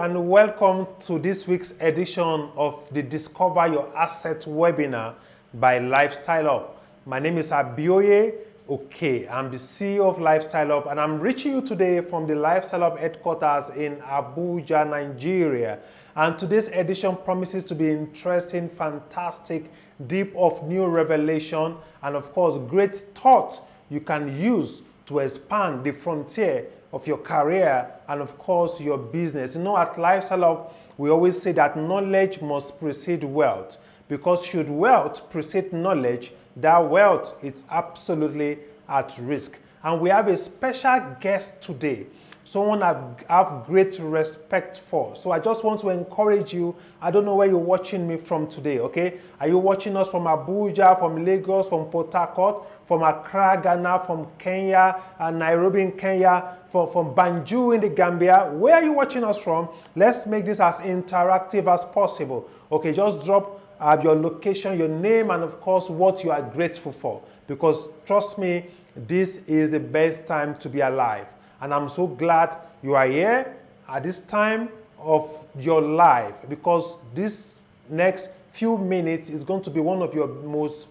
and welcome to this week's edition of the Discover Your Asset webinar by Lifestyle Up. My name is Abioye Okay. I'm the CEO of Lifestyle Up, and I'm reaching you today from the Lifestyle Up headquarters in Abuja, Nigeria. And today's edition promises to be interesting, fantastic, deep of new revelation, and of course, great thought you can use to expand the frontier of your career and of course your business. You know, at Lifestyle Up, we always say that knowledge must precede wealth, because should wealth precede knowledge, that wealth is absolutely at risk. And we have a special guest today, someone I have great respect for. So I just want to encourage you. I don't know where you're watching me from today, okay? Are you watching us from Abuja, from Lagos, from Port Harcourt, from Accra, Ghana, from Kenya, Nairobi in Kenya, from Banjul in the Gambia? Where are you watching us from? Let's make this as interactive as possible. Okay, just drop your location, your name, and of course what you are grateful for. Because trust me, this is the best time to be alive. And I'm so glad you are here at this time of your life, because this next few minutes is going to be one of your most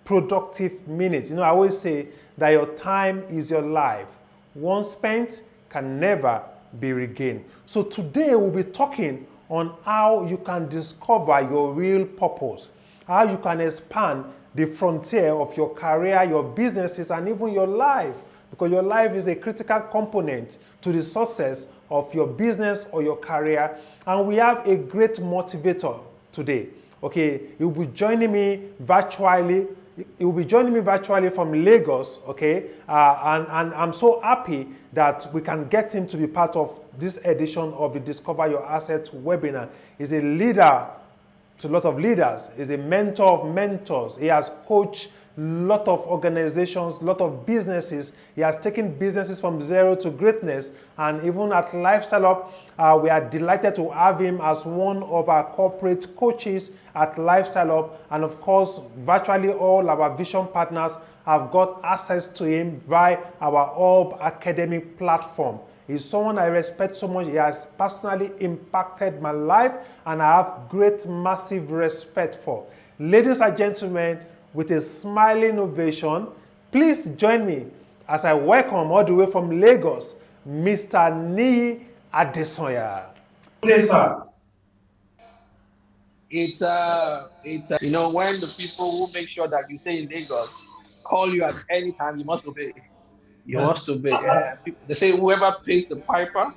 productive minutes. You know, I always say that your time is your life. Once spent can never be regained. So today we'll be talking on how you can discover your real purpose, how you can expand the frontier of your career, your businesses, and even your life, because your life is a critical component to the success of your business or your career. And we have a great motivator today. Okay, you'll be joining me virtually. You'll be joining me virtually from Lagos, okay? And I'm so happy that we can get him to be part of this edition of the Discover Your Asset webinar. He's a leader to a lot of leaders. He's a mentor of mentors. He has coached a lot of organizations, a lot of businesses. He has taken businesses from zero to greatness. And even at Lifestyle Up, we are delighted to have him as one of our corporate coaches at Lifestyle Up. And of course, virtually all our vision partners have got access to him via our Hub academic platform. He's someone I respect so much. He has personally impacted my life, and I have great, massive respect for. Ladies and gentlemen, with a smiling ovation, please join me as I welcome all the way from Lagos, Mr. Niyi Adesoya. Yes, sir. It's you know, when the people who make sure that you stay in Lagos call you at any time, you must obey. You must obey. They say whoever pays the piper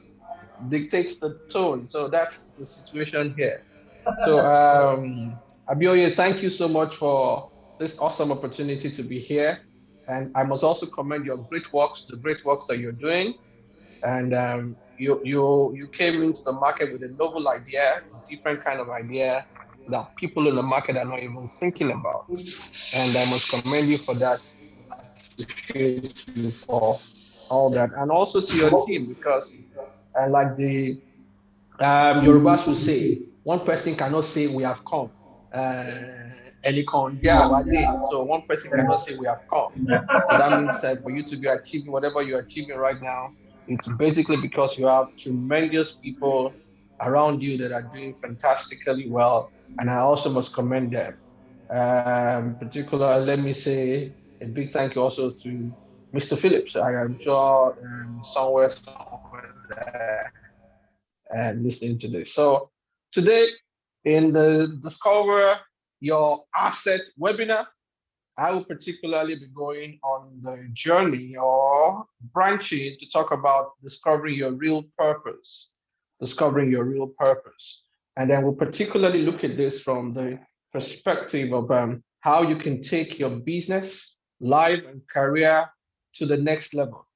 dictates the tone. So that's the situation here. So Abioye, thank you so much for this awesome opportunity to be here. And I must also commend your great works, the great works that you're doing. And you came into the market with a novel idea, a different kind of idea that people in the market are not even thinking about. And I must commend you for that. Appreciate you for all that, and also to your team, because like the Yorubas will say, one person cannot say we have come. So one person cannot say we have come. So that means that for you to be achieving whatever you're achieving right now, it's basically because you have tremendous people around you that are doing fantastically well. And I also must commend them. Particularly, let me say a big thank you also to Mr. Phillips. I am sure somewhere there and listening to this. So today in the Discover Your Asset webinar, I will particularly be going on the journey or branching to talk about discovering your real purpose, discovering your real purpose. And then we'll particularly look at this from the perspective of how you can take your business, life, and career to the next level.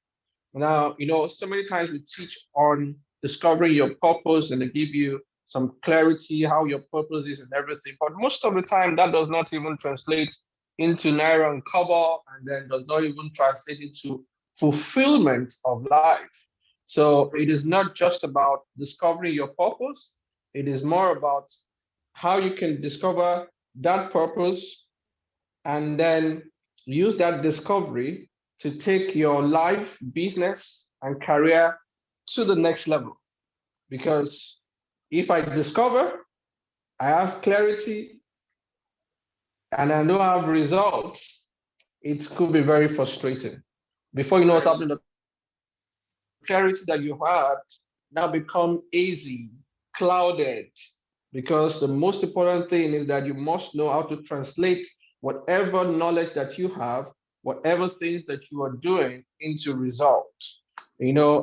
Now, you know, so many times we teach on discovering your purpose and they give you some clarity, how your purpose is and everything. But most of the time, that does not even translate into naira and kobo, and then does not even translate into fulfillment of life. So it is not just about discovering your purpose. It is more about how you can discover that purpose and then use that discovery to take your life, business, and career to the next level. Because If I discover, I have clarity, and I don't have results, it could be very frustrating. Before you know what's happening, the clarity that you had now become hazy, clouded, because the most important thing is that you must know how to translate whatever knowledge that you have, whatever things that you are doing into results. You know,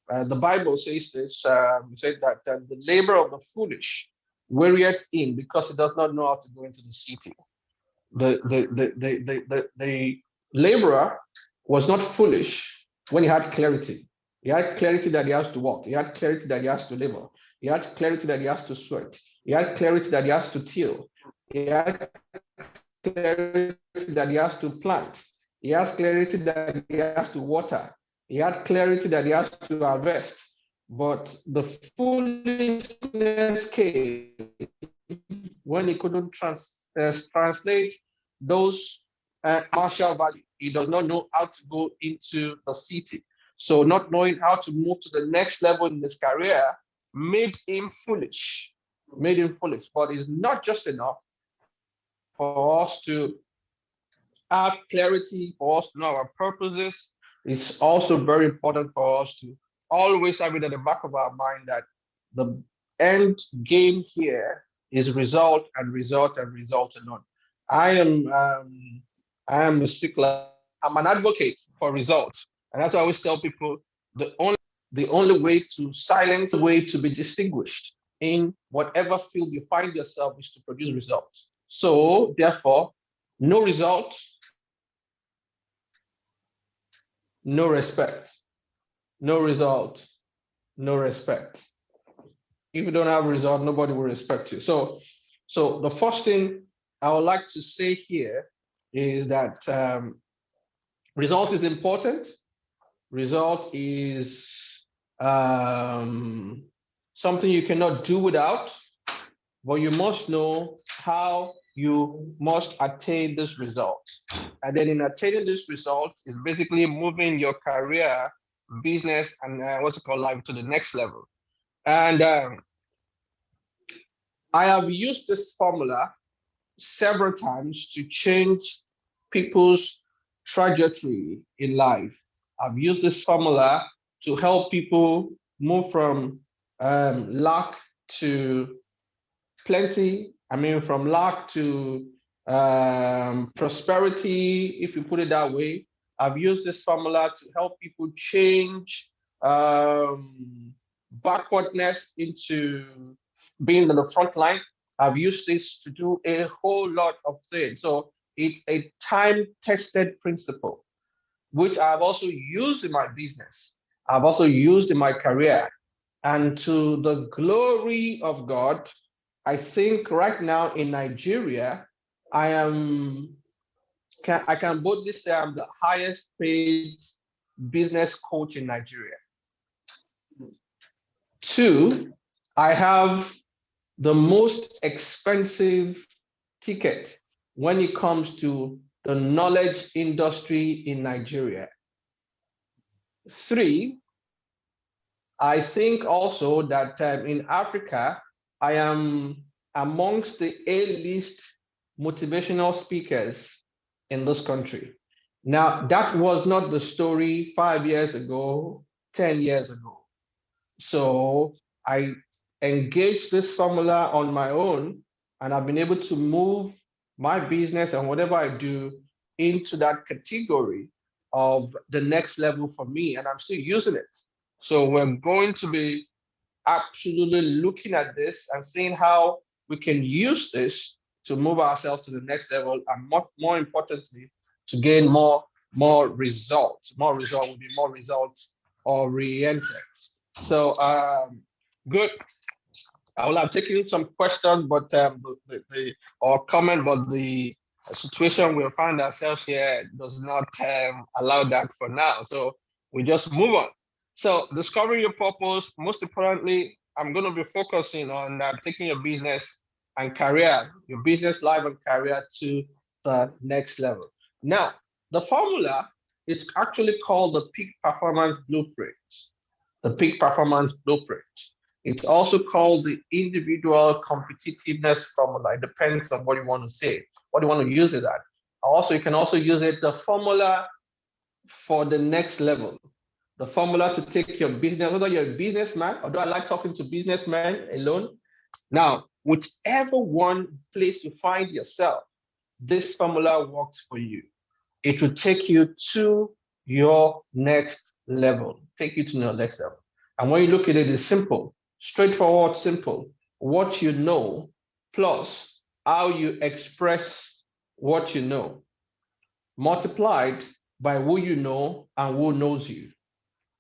the Bible says this, it said that the labor of the foolish wearieth him because he does not know how to go into the city. The laborer was not foolish when he had clarity. He had clarity that he has to walk. He had clarity that he has to labor. He had clarity that he has to sweat. He had clarity that he has to till. He had clarity that he has to plant. He has clarity that he has to water. He had clarity that he has to harvest. But the foolishness came when he couldn't translate those martial value. He does not know how to go into the city. So not knowing how to move to the next level in his career made him foolish, made him foolish. But it's not just enough for us to have clarity, for us to know our purposes. It's also very important for us to always have it at the back of our mind that the end game here is result and result and result alone. I am a stickler. I'm an advocate for results, and that's why I always tell people the only way to silence, the way to be distinguished in whatever field you find yourself is to produce results. So therefore, no result, no respect. No result, no respect. If you don't have a result, nobody will respect you. So the first thing I would like to say here is that result is important. Result is something you cannot do without, but you must know how you must attain this result. And then in attaining this result is basically moving your career, business, and what's it called, life to the next level. And I have used this formula several times to change people's trajectory in life. I've used this formula to help people move from lack to plenty. I mean, from lack to prosperity, if you put it that way. I've used this formula to help people change backwardness into being on the front line. I've used this to do a whole lot of things. So it's a time-tested principle, which I've also used in my business. I've also used in my career. And to the glory of God, I think right now in Nigeria, I can boldly say I'm the highest paid business coach in Nigeria. Two, I have the most expensive ticket when it comes to the knowledge industry in Nigeria. Three, I think also that in Africa, I am amongst the A-list motivational speakers in this country. Now, that was not the story 5 years ago, 10 years ago. So I engaged this formula on my own, and I've been able to move my business and whatever I do into that category of the next level for me, and I'm still using it. So we're going to be absolutely looking at this and seeing how we can use this to move ourselves to the next level, and more importantly, to gain more results. More result will be more results oriented. So good. I will have taken some questions, but or comment, but the situation we find ourselves here does not allow that for now. So we just move on. So discovering your purpose. Most importantly, I'm going to be focusing on taking your business and career, your business life and career to the next level. Now, the formula, it's actually called the Peak Performance Blueprint. The Peak Performance Blueprint. It's also called the individual competitiveness formula. It depends on what you want to say, what you want to use it at. Also, you can also use it, the formula for the next level, the formula to take your business, whether you're a businessman, although I like talking to businessmen alone. Now, whichever one place you find yourself, this formula works for you. It will take you to your next level, take you to your next level. And when you look at it, it's simple, straightforward, simple. What you know plus how you express what you know, multiplied by who you know and who knows you.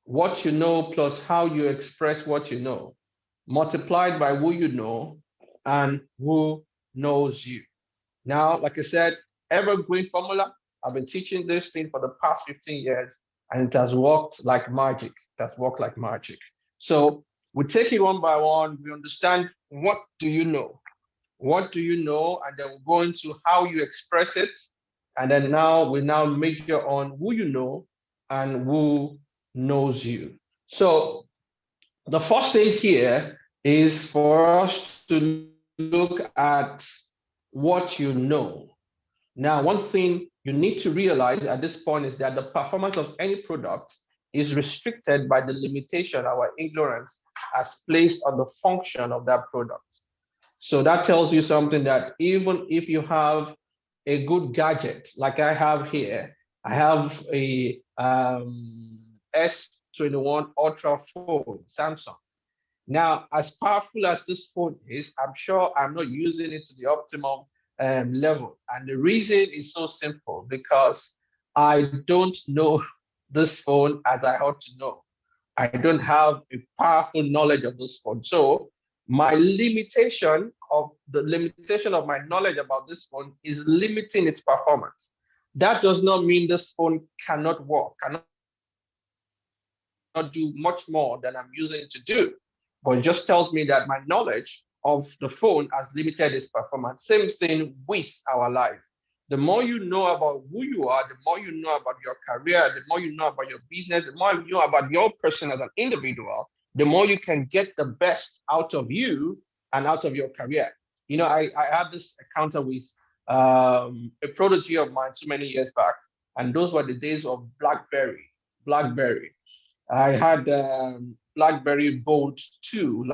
What you know plus how you express what you know, multiplied by who you know and who knows you. Now, like I said, evergreen formula. I've been teaching this thing for the past 15 years, and it has worked like magic. It has worked like magic. So we take it one by one. We understand, what do you know? What do you know? And then we'll go into how you express it. And then now we now major on who you know and who knows you. So the first thing here is for us to look at what you know. Now, one thing you need to realize at this point is that the performance of any product is restricted by the limitation our ignorance has placed on the function of that product. So that tells you something, that even if you have a good gadget, like I have here, I have a S21 Ultra phone, Samsung. Now, as powerful as this phone is, I'm sure I'm not using it to the optimum level. And the reason is so simple, because I don't know this phone as I ought to know. I don't have a powerful knowledge of this phone. So my limitation of my knowledge about this phone is limiting its performance. That does not mean this phone cannot work, cannot do much more than I'm using it to do. But it just tells me that my knowledge of the phone has limited its performance. Same thing with our life. The more you know about who you are, the more you know about your career, the more you know about your business, the more you know about your person as an individual, the more you can get the best out of you and out of your career. You know, I had this encounter with a protege of mine so many years back, and those were the days of BlackBerry. BlackBerry. I had BlackBerry Bolt 2,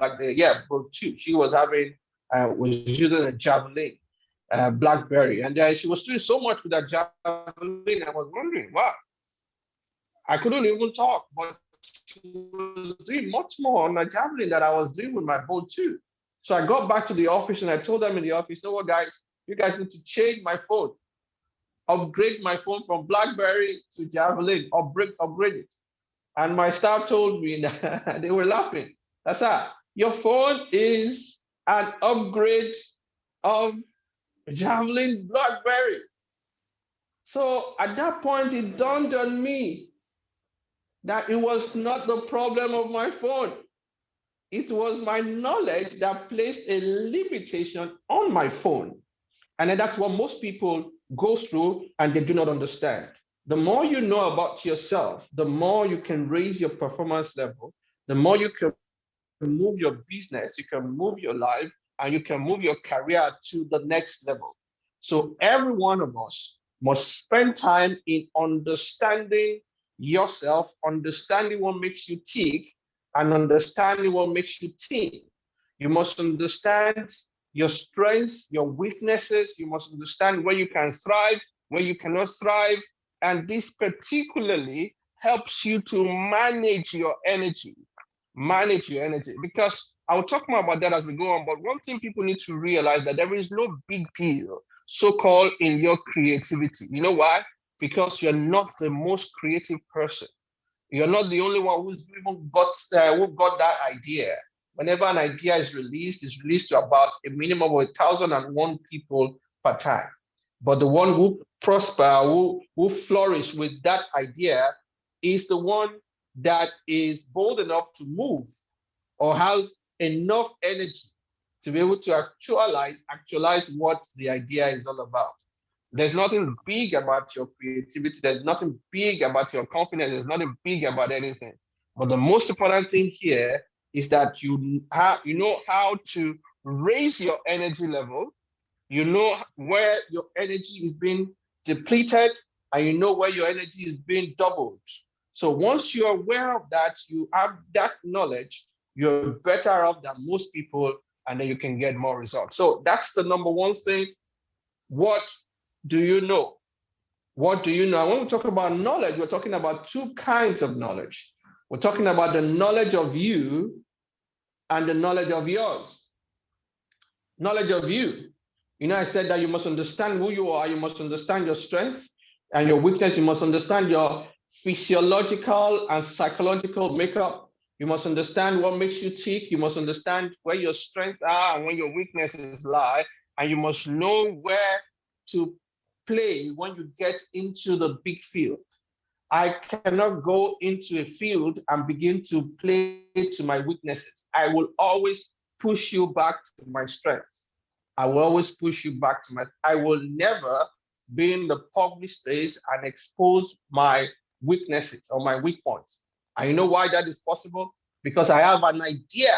Bolt 2. She was using a Javelin, BlackBerry, and she was doing so much with that Javelin. I was wondering, wow, I couldn't even talk, but she was doing much more on the Javelin than I was doing with my Bolt 2. So I got back to the office and I told them in the office, you know what, guys, you guys need to change my phone, upgrade my phone from BlackBerry to Javelin, upgrade it. And my staff told me that they were laughing. That's how your phone is an upgrade of Javelin BlackBerry. So at that point, it dawned on me that it was not the problem of my phone. It was my knowledge that placed a limitation on my phone. And then that's what most people go through and they do not understand. The more you know about yourself, the more you can raise your performance level, the more you can move your business, you can move your life, and you can move your career to the next level. So every one of us must spend time in understanding yourself, understanding what makes you tick, and understanding what makes you think. You must understand your strengths, your weaknesses. You must understand where you can thrive, where you cannot thrive. And this particularly helps you to manage your energy. Manage your energy. Because I'll talk more about that as we go on. But one thing people need to realize, that there is no big deal, so-called, in your creativity. You know why? Because you're not the most creative person. You're not the only one who's even got that idea. Whenever an idea is released, it's released to about a minimum of 1,001 people per time. But the one who prosper, who flourish with that idea, is the one that is bold enough to move, or has enough energy to be able to actualize what the idea is all about. There's nothing big about your creativity. There's nothing big about your confidence. There's nothing big about anything. But the most important thing here is that you know how to raise your energy level. You know where your energy is being depleted, and you know where your energy is being doubled. So once you're aware of that, you have that knowledge, you're better off than most people, and then you can get more results. So that's the number one thing. What do you know? What do you know? When we talk about knowledge, we're talking about two kinds of knowledge. We're talking about the knowledge of you and the knowledge of yours. Knowledge of you. You know, I said that you must understand who you are, you must understand your strengths and your weakness, you must understand your physiological and psychological makeup. You must understand what makes you tick, you must understand where your strengths are and where your weaknesses lie, and you must know where to play when you get into the big field. I cannot go into a field and begin to play to my weaknesses. I will always push you back to my strengths. I will always push you back to I will never be in the public space and expose my weaknesses or my weak points. And you know why that is possible? Because I have an idea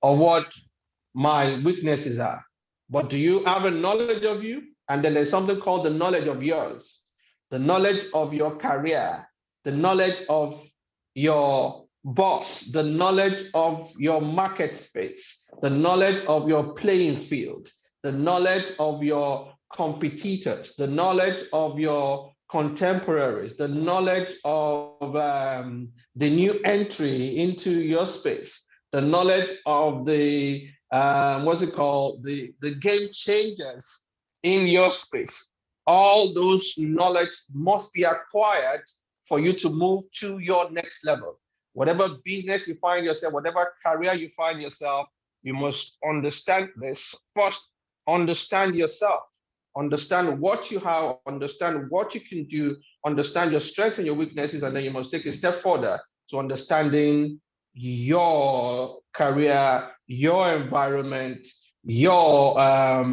of what my weaknesses are. But do you have a knowledge of you? And then there's something called the knowledge of yours, the knowledge of your career, the knowledge of your boss, the knowledge of your market space, the knowledge of your playing field, the knowledge of your competitors, the knowledge of your contemporaries, the knowledge of the new entry into your space, the knowledge of the what's it called, the game changers in your space. All those knowledge must be acquired for you to move to your next level. Whatever business you find yourself, whatever career you find yourself, you must understand this. First, understand yourself. Understand what you have, understand what you can do, understand your strengths and your weaknesses, and then you must take a step further to understanding your career, your environment, your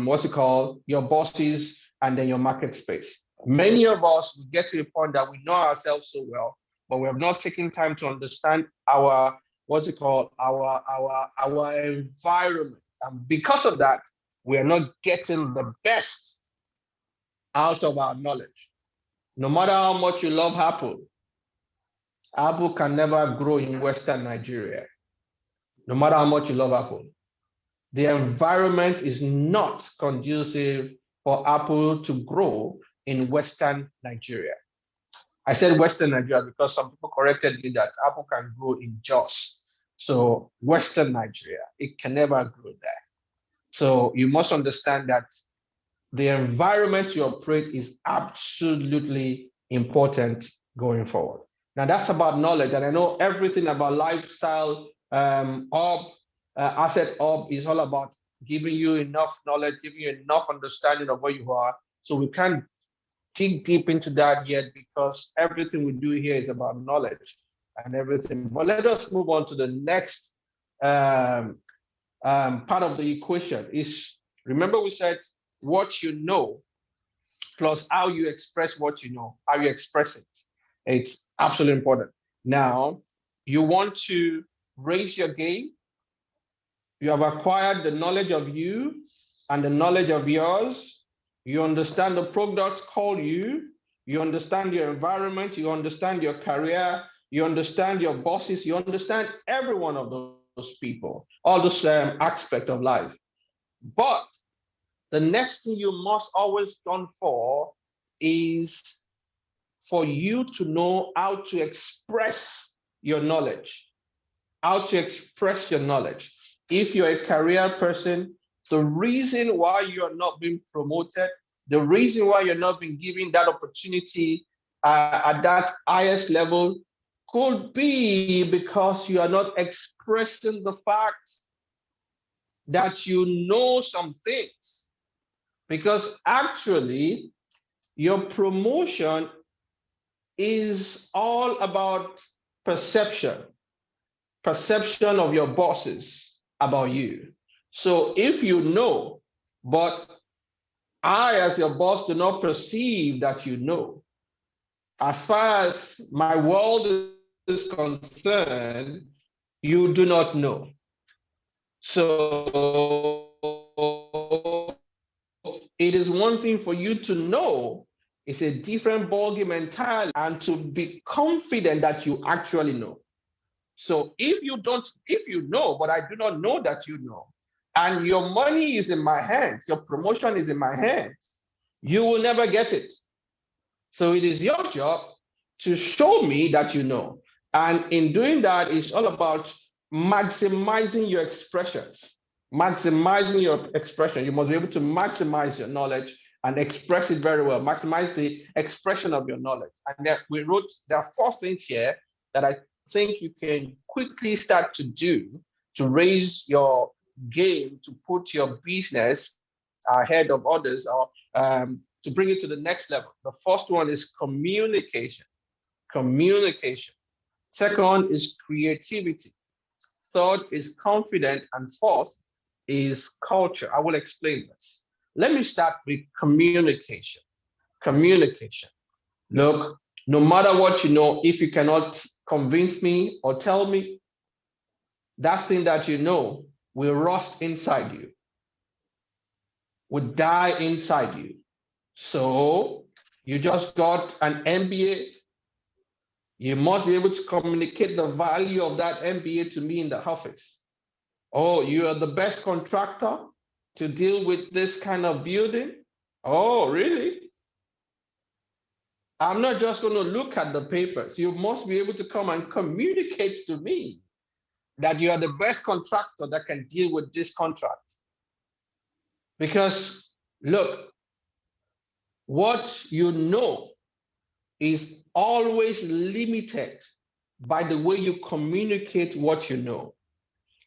what's it called, your bosses, and then your market space. Many of us get to a point that we know ourselves so well, but we have not taken time to understand our what's it called, our environment, and because of that, we are not getting the best out of our knowledge. No matter how much you love Apple, Apple can never grow in Western Nigeria. No matter how much you love Apple, the environment is not conducive for Apple to grow in Western Nigeria. I said Western Nigeria because some people corrected me that Apple can grow in Jos. So Western Nigeria, it can never grow there. So you must understand that the environment you operate is absolutely important going forward. Now that's about knowledge, and I know everything about lifestyle asset up is all about giving you enough knowledge, giving you enough understanding of where you are. So we can't dig deep into that yet because everything we do here is about knowledge and everything. But let us move on to the next part of the equation. Is remember we said what you know plus how you express what you know, how you express it. It's absolutely important. Now, you want to raise your game. You have acquired the knowledge of you and the knowledge of yours. You understand the products called you. You understand your environment. You understand your career. You understand your bosses. You understand every one of those people, all those aspects of life. But the next thing you must always gun for is for you to know how to express your knowledge, how to express your knowledge. If you're a career person, the reason why you're not being promoted, the reason why you're not being given that opportunity at that highest level could be because you are not expressing the fact that you know some things. Because actually, your promotion is all about perception of your bosses about you. So if you know, but I, as your boss, do not perceive that you know, as far as my world is concerned, you do not know. So it is one thing for you to know, it's a different ballgame entirely, and to be confident that you actually know. So if you know, but I do not know that you know, and your money is in my hands, your promotion is in my hands, you will never get it. So it is your job to show me that you know. And in doing that, it's all about maximizing your expressions. Maximizing your expression. You must be able to maximize your knowledge and express it very well. Maximize the expression of your knowledge. And there are 4 things here that I think you can quickly start to do to raise your game, to put your business ahead of others, or to bring it to the next level. The first one is communication. Communication. Second is creativity. Third is confidence. And fourth is culture. I will explain this. Let me start with communication. Communication. Look, no matter what you know, if you cannot convince me or tell me, that thing that you know will rust inside you, will die inside you. So you just got an MBA. You must be able to communicate the value of that MBA to me in the office. Oh, you are the best contractor to deal with this kind of building? Oh, really? I'm not just going to look at the papers. You must be able to come and communicate to me that you are the best contractor that can deal with this contract. Because look, what you know is always limited by the way you communicate what you know.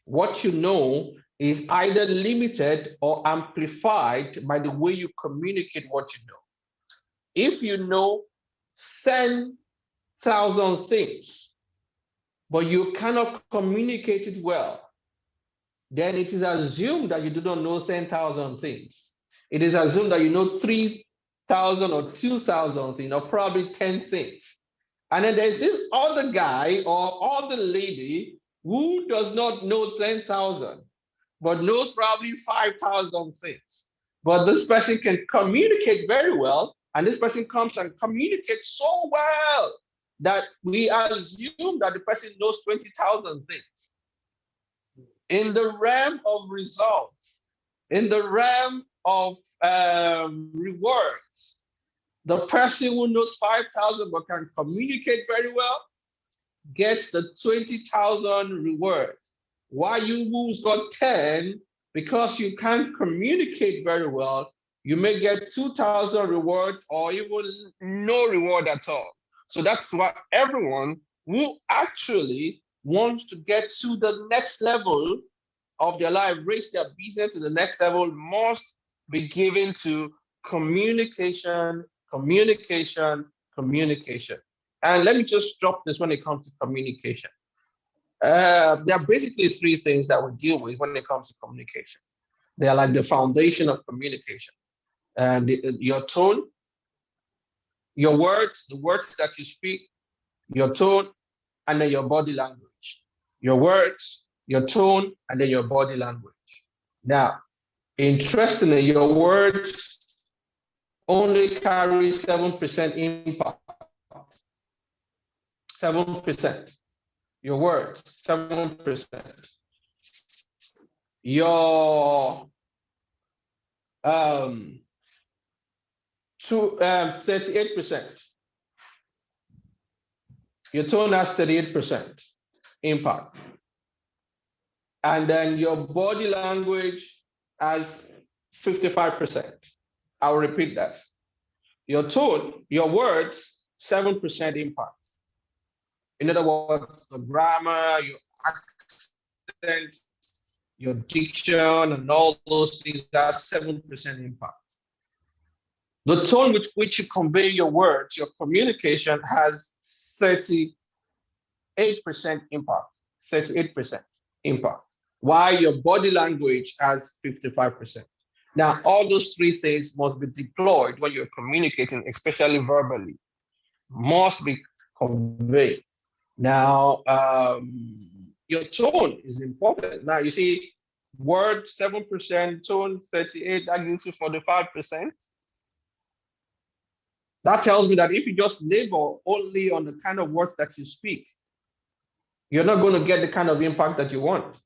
What you know is either limited or amplified by the way you communicate what you know. If you know 10,000 things, but you cannot communicate it well, then it is assumed that you do not know 10,000 things. It is assumed that you know 3,000 or 2,000 things, or probably 10 things. And then there's this other guy or other lady who does not know 10,000, but knows probably 5,000 things. But this person can communicate very well, and this person comes and communicates so well that we assume that the person knows 20,000 things. In the realm of results, in the realm of rewards, the person who knows 5,000 but can communicate very well gets the 20,000 reward. While you who's got 10, because you can't communicate very well, you may get 2,000 reward or even no reward at all. So that's why everyone who actually wants to get to the next level of their life, raise their business to the next level, must be given to communication, communication, communication. And let me just drop this when it comes to communication. There are basically 3 things that we deal with when it comes to communication. They are like the foundation of communication. And your tone, your words, the words that you speak, your tone, and then your body language. Your words, your tone, and then your body language. Now, interestingly, your words only carry 7% impact. 7%. Your words, 7%. Your 38%. Your tone has 38% impact. And then your body language has 55%. I'll repeat that. Your tone, your words, 7% impact. In other words, the grammar, your accent, your diction, and all those things, that's 7% impact. The tone with which you convey your words, your communication, has 38% impact. 38% impact. While your body language has 55%. Now, all those 3 things must be deployed when you're communicating, especially verbally, must be conveyed. Now, your tone is important. Now you see, word 7%, tone 38, that gives you 45%. That tells me that if you just labor only on the kind of words that you speak, you're not going to get the kind of impact that you want,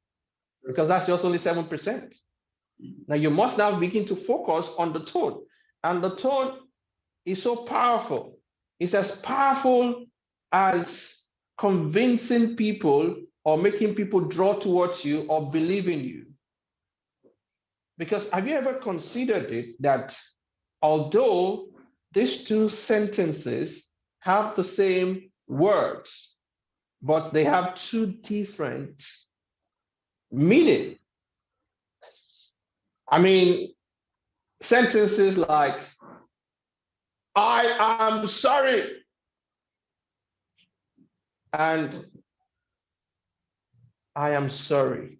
because that's just only 7%. Now you must now begin to focus on the tone. And the tone is so powerful. It's as powerful as convincing people or making people draw towards you or believe in you. Because have you ever considered it that although these two sentences have the same words, but they have two different meaning? I mean, sentences like, I am sorry, and I am sorry.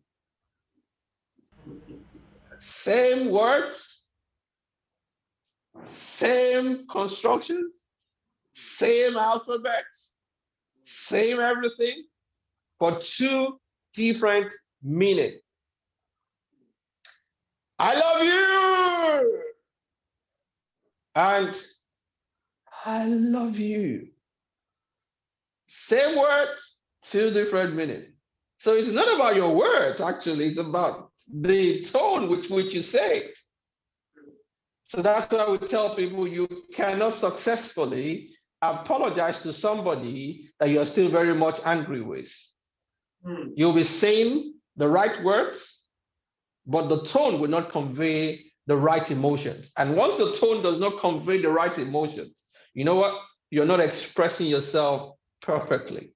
Same words, same constructions, same alphabets, same everything, but two different meaning. I love you, and I love you. Same words, two different meaning. So it's not about your words, actually, it's about the tone with which you say it. So that's why we tell people you cannot successfully apologize to somebody that you're still very much angry with. You'll be saying the right words, but the tone will not convey the right emotions. And once the tone does not convey the right emotions, you know what? You're not expressing yourself perfectly.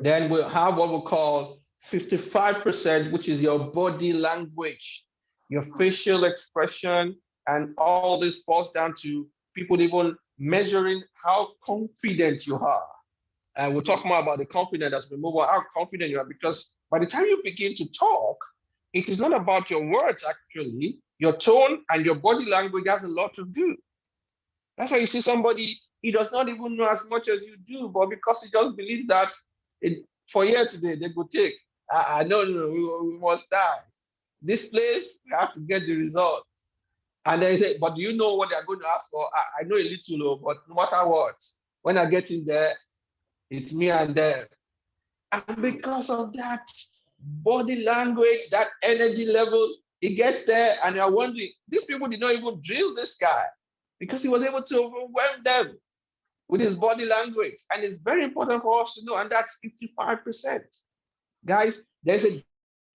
Then we'll have what we call 55%, which is your body language, your facial expression, and all this boils down to people even measuring how confident you are. And we'll talk more about the confidence as we move on, how confident you are, because by the time you begin to talk, it is not about your words, actually. Your tone and your body language has a lot to do. That's why you see somebody, he does not even know as much as you do, but because he just believes that for here today, they could take, no, we must die. This place, we have to get the results. And then he said, but do you know what they're going to ask for? I know a little, but no matter what, when I get in there, it's me and them. And because of that body language, that energy level, it gets there and you're wondering, these people did not even drill this guy because he was able to overwhelm them with his body language. And it's very important for us to know, and that's 55%. Guys, there's a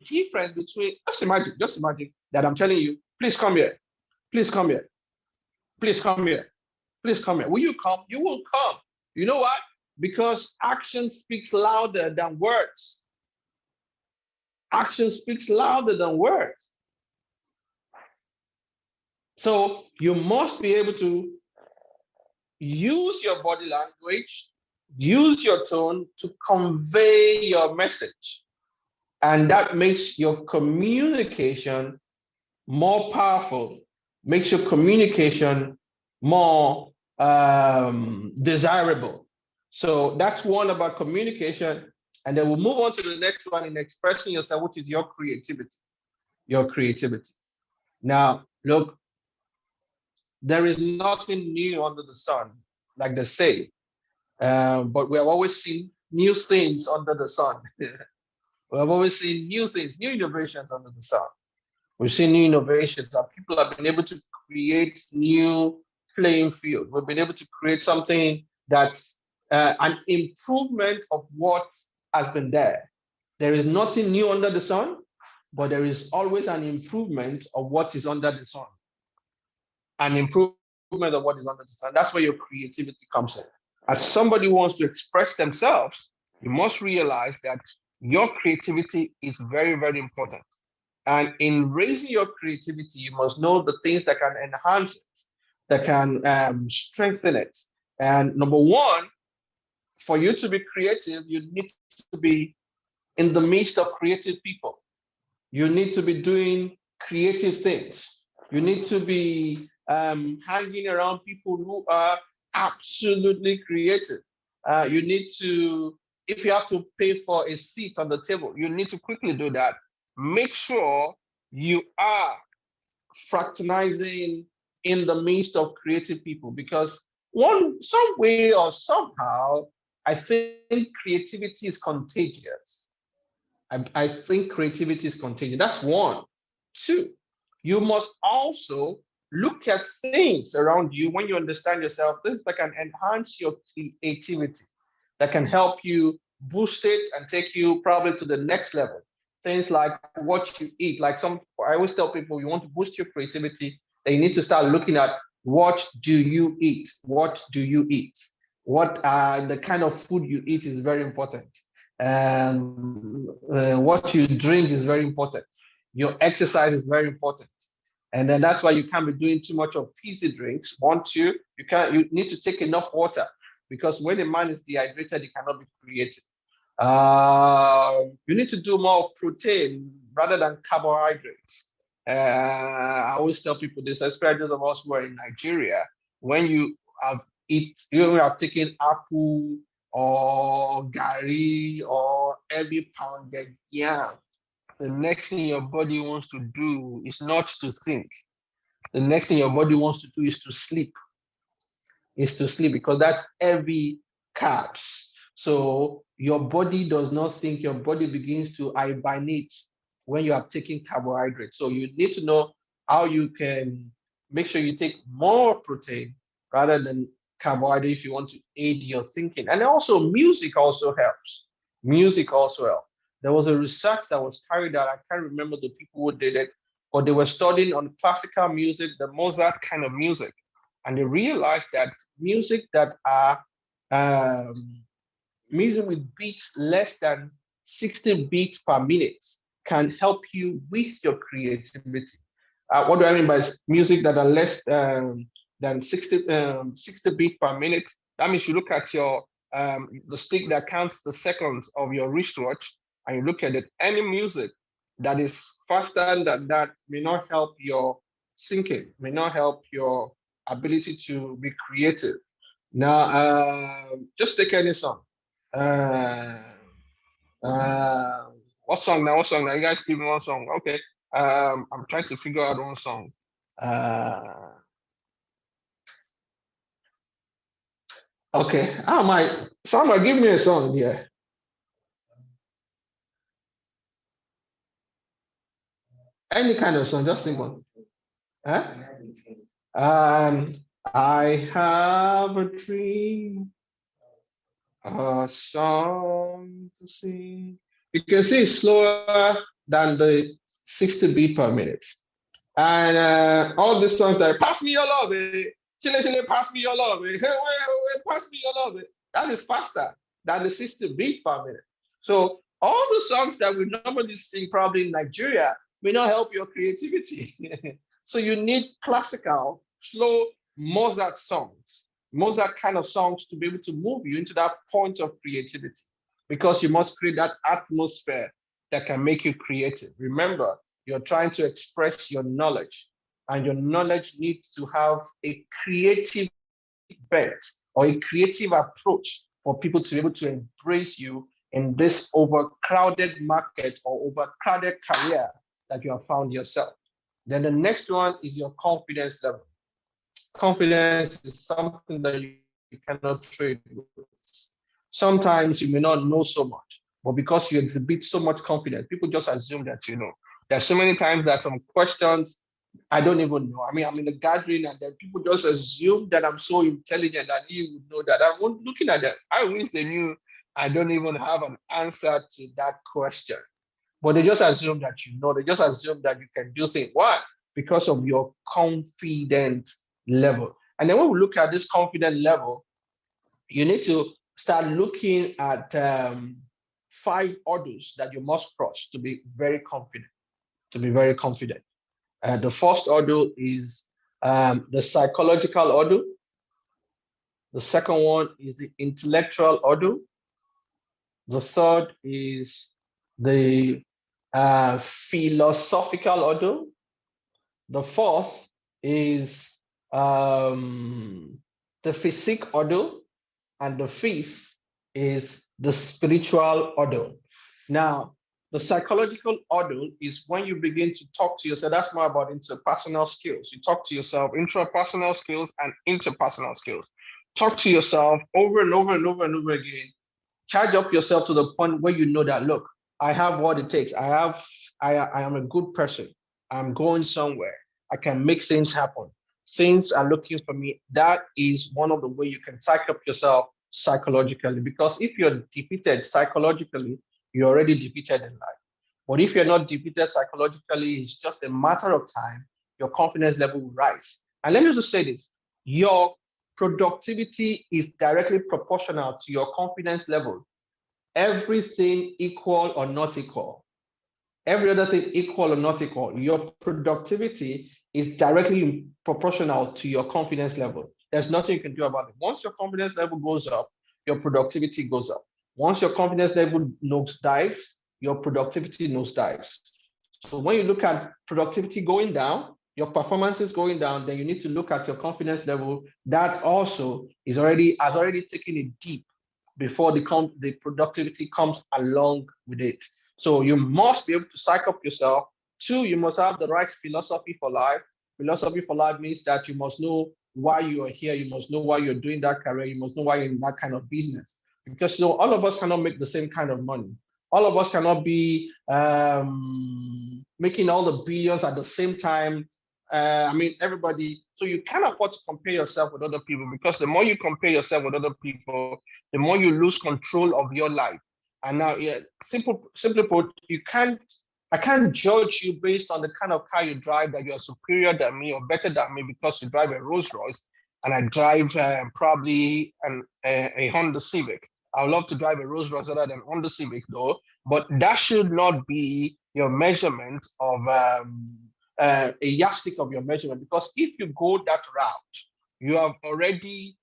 difference between, just imagine that I'm telling you, please come here, please come here, please come here, please come here. Will you come? You will come. You know what? Because action speaks louder than words. Action speaks louder than words. So you must be able to use your body language, use your tone to convey your message. And that makes your communication more powerful, makes your communication more desirable. So that's one about communication. And then we'll move on to the next one in expressing yourself, which is your creativity. Your creativity. Now, look, there is nothing new under the sun, like they say. But we have always seen new things under the sun. We have always seen new things, new innovations under the sun. We've seen new innovations that people have been able to create new playing field. We've been able to create something that's an improvement of what has been there. There is nothing new under the sun, but there is always an improvement of what is under the sun. An improvement of what is under the sun. That's where your creativity comes in. As somebody who wants to express themselves, you must realize that your creativity is very, very important. And in raising your creativity, you must know the things that can enhance it, that can strengthen it. And number one, for you to be creative, you need to be in the midst of creative people. You need to be doing creative things. You need to be hanging around people who are absolutely creative. You need to if you have to pay for a seat on the table, you need to quickly do that. Make sure you are fraternizing in the midst of creative people, because some way or somehow, I think creativity is contagious. I think creativity is contagious. That's one. Two, you must also look at things around you when you understand yourself, things that can enhance your creativity, that can help you boost it and take you probably to the next level. Things like what you eat. I always tell people, you want to boost your creativity, then you need to start looking at what do you eat? What do you eat? What the kind of food you eat is very important. What you drink is very important. Your exercise is very important. And then that's why you can't be doing too much of fizzy drinks. You need to take enough water, because when a man is dehydrated, he cannot be creative. You need to do more of protein rather than carbohydrates. I always tell people this, especially those of us who are in Nigeria. When you have taken apple or gari or every pounded yam, the next thing your body wants to do is not to think. The next thing your body wants to do is to sleep. Because that's heavy carbs. So your body does not think, your body begins to hibernate when you are taking carbohydrates. So you need to know how you can make sure you take more protein rather than carbohydrate if you want to aid your thinking. And also music also helps. There was a research that was carried out. I can't remember the people who did it, but they were studying on classical music, the Mozart kind of music. And they realized that music that are music with beats less than 60 beats per minute can help you with your creativity. What do I mean by music that are less than 60 beats per minute? That means you look at your the stick that counts the seconds of your wristwatch, and you look at it. Any music that is faster than that may not help your thinking, may not help your ability to be creative. Now, just take any song. Uh, what song now? You guys give me one song. Okay. I'm trying to figure out one song. Okay. Somebody give me a song, yeah. Any kind of song, just sing one. Huh? I have a dream, a song to sing. You can see it's slower than the 60 beat per minute. And all these songs that pass me your love, chile, chile, pass me your love, hey, wait, pass me your love. That is faster than the 60 beat per minute. So all the songs that we normally sing probably in Nigeria may not help your creativity. So you need classical, slow Mozart songs, Mozart kind of songs to be able to move you into that point of creativity, because you must create that atmosphere that can make you creative. Remember, you're trying to express your knowledge, and your knowledge needs to have a creative bent or a creative approach for people to be able to embrace you in this overcrowded market or overcrowded career that you have found yourself. Then the next one is your confidence level. Confidence is something that you cannot trade with. Sometimes you may not know so much, but because you exhibit so much confidence, people just assume that you know. There's so many times that some questions I don't even know. I mean, I'm in a gathering and then people just assume that I'm so intelligent that you would know that. I'm looking at them. I wish they knew I don't even have an answer to that question. But they just assume that you know. They just assume that you can do things. Why? Because of your confident level. And then when we look at this confident level, you need to start looking at 5 hurdles that you must cross to be very confident. The first hurdle is the psychological hurdle. The second one is the intellectual hurdle. The third is the philosophical hurdle. The fourth is the physique hurdle. And the fifth is the spiritual order. Now, the psychological order is when you begin to talk to yourself. That's more about interpersonal skills. You talk to yourself, intrapersonal skills and interpersonal skills. Talk to yourself over and over and over and over again. Charge up yourself to the point where you know that, look, I have what it takes. I am a good person. I'm going somewhere. I can make things happen. Things are looking for me. That is one of the ways you can psych up yourself psychologically. Because if you're defeated psychologically, you're already defeated in life. But if you're not defeated psychologically, it's just a matter of time, your confidence level will rise. And let me just say this, your productivity is directly proportional to your confidence level. Everything equal or not equal, every other thing equal or not equal, your productivity is directly proportional to your confidence level. There's nothing you can do about it. Once your confidence level goes up, your productivity goes up. Once your confidence level nosedives, your productivity nosedives. So when you look at productivity going down, your performance is going down, then you need to look at your confidence level. That also has already taken a dip before the productivity comes along with it. So you must be able to psych up yourself. Two, you must have the right philosophy for life. Philosophy for life means that you must know why you are here. You must know why you're doing that career. You must know why you're in that kind of business. Because all of us cannot make the same kind of money. All of us cannot be making all the billions at the same time. Everybody, so you can't afford to compare yourself with other people, because the more you compare yourself with other people, the more you lose control of your life. And now, yeah, simply put, I can't judge you based on the kind of car you drive, that you're superior than me or better than me because you drive a Rolls Royce and I drive probably a Honda Civic. I would love to drive a Rolls Royce rather than Honda Civic though, but that should not be your measurement of a yardstick of your measurement, because if you go that route, you have already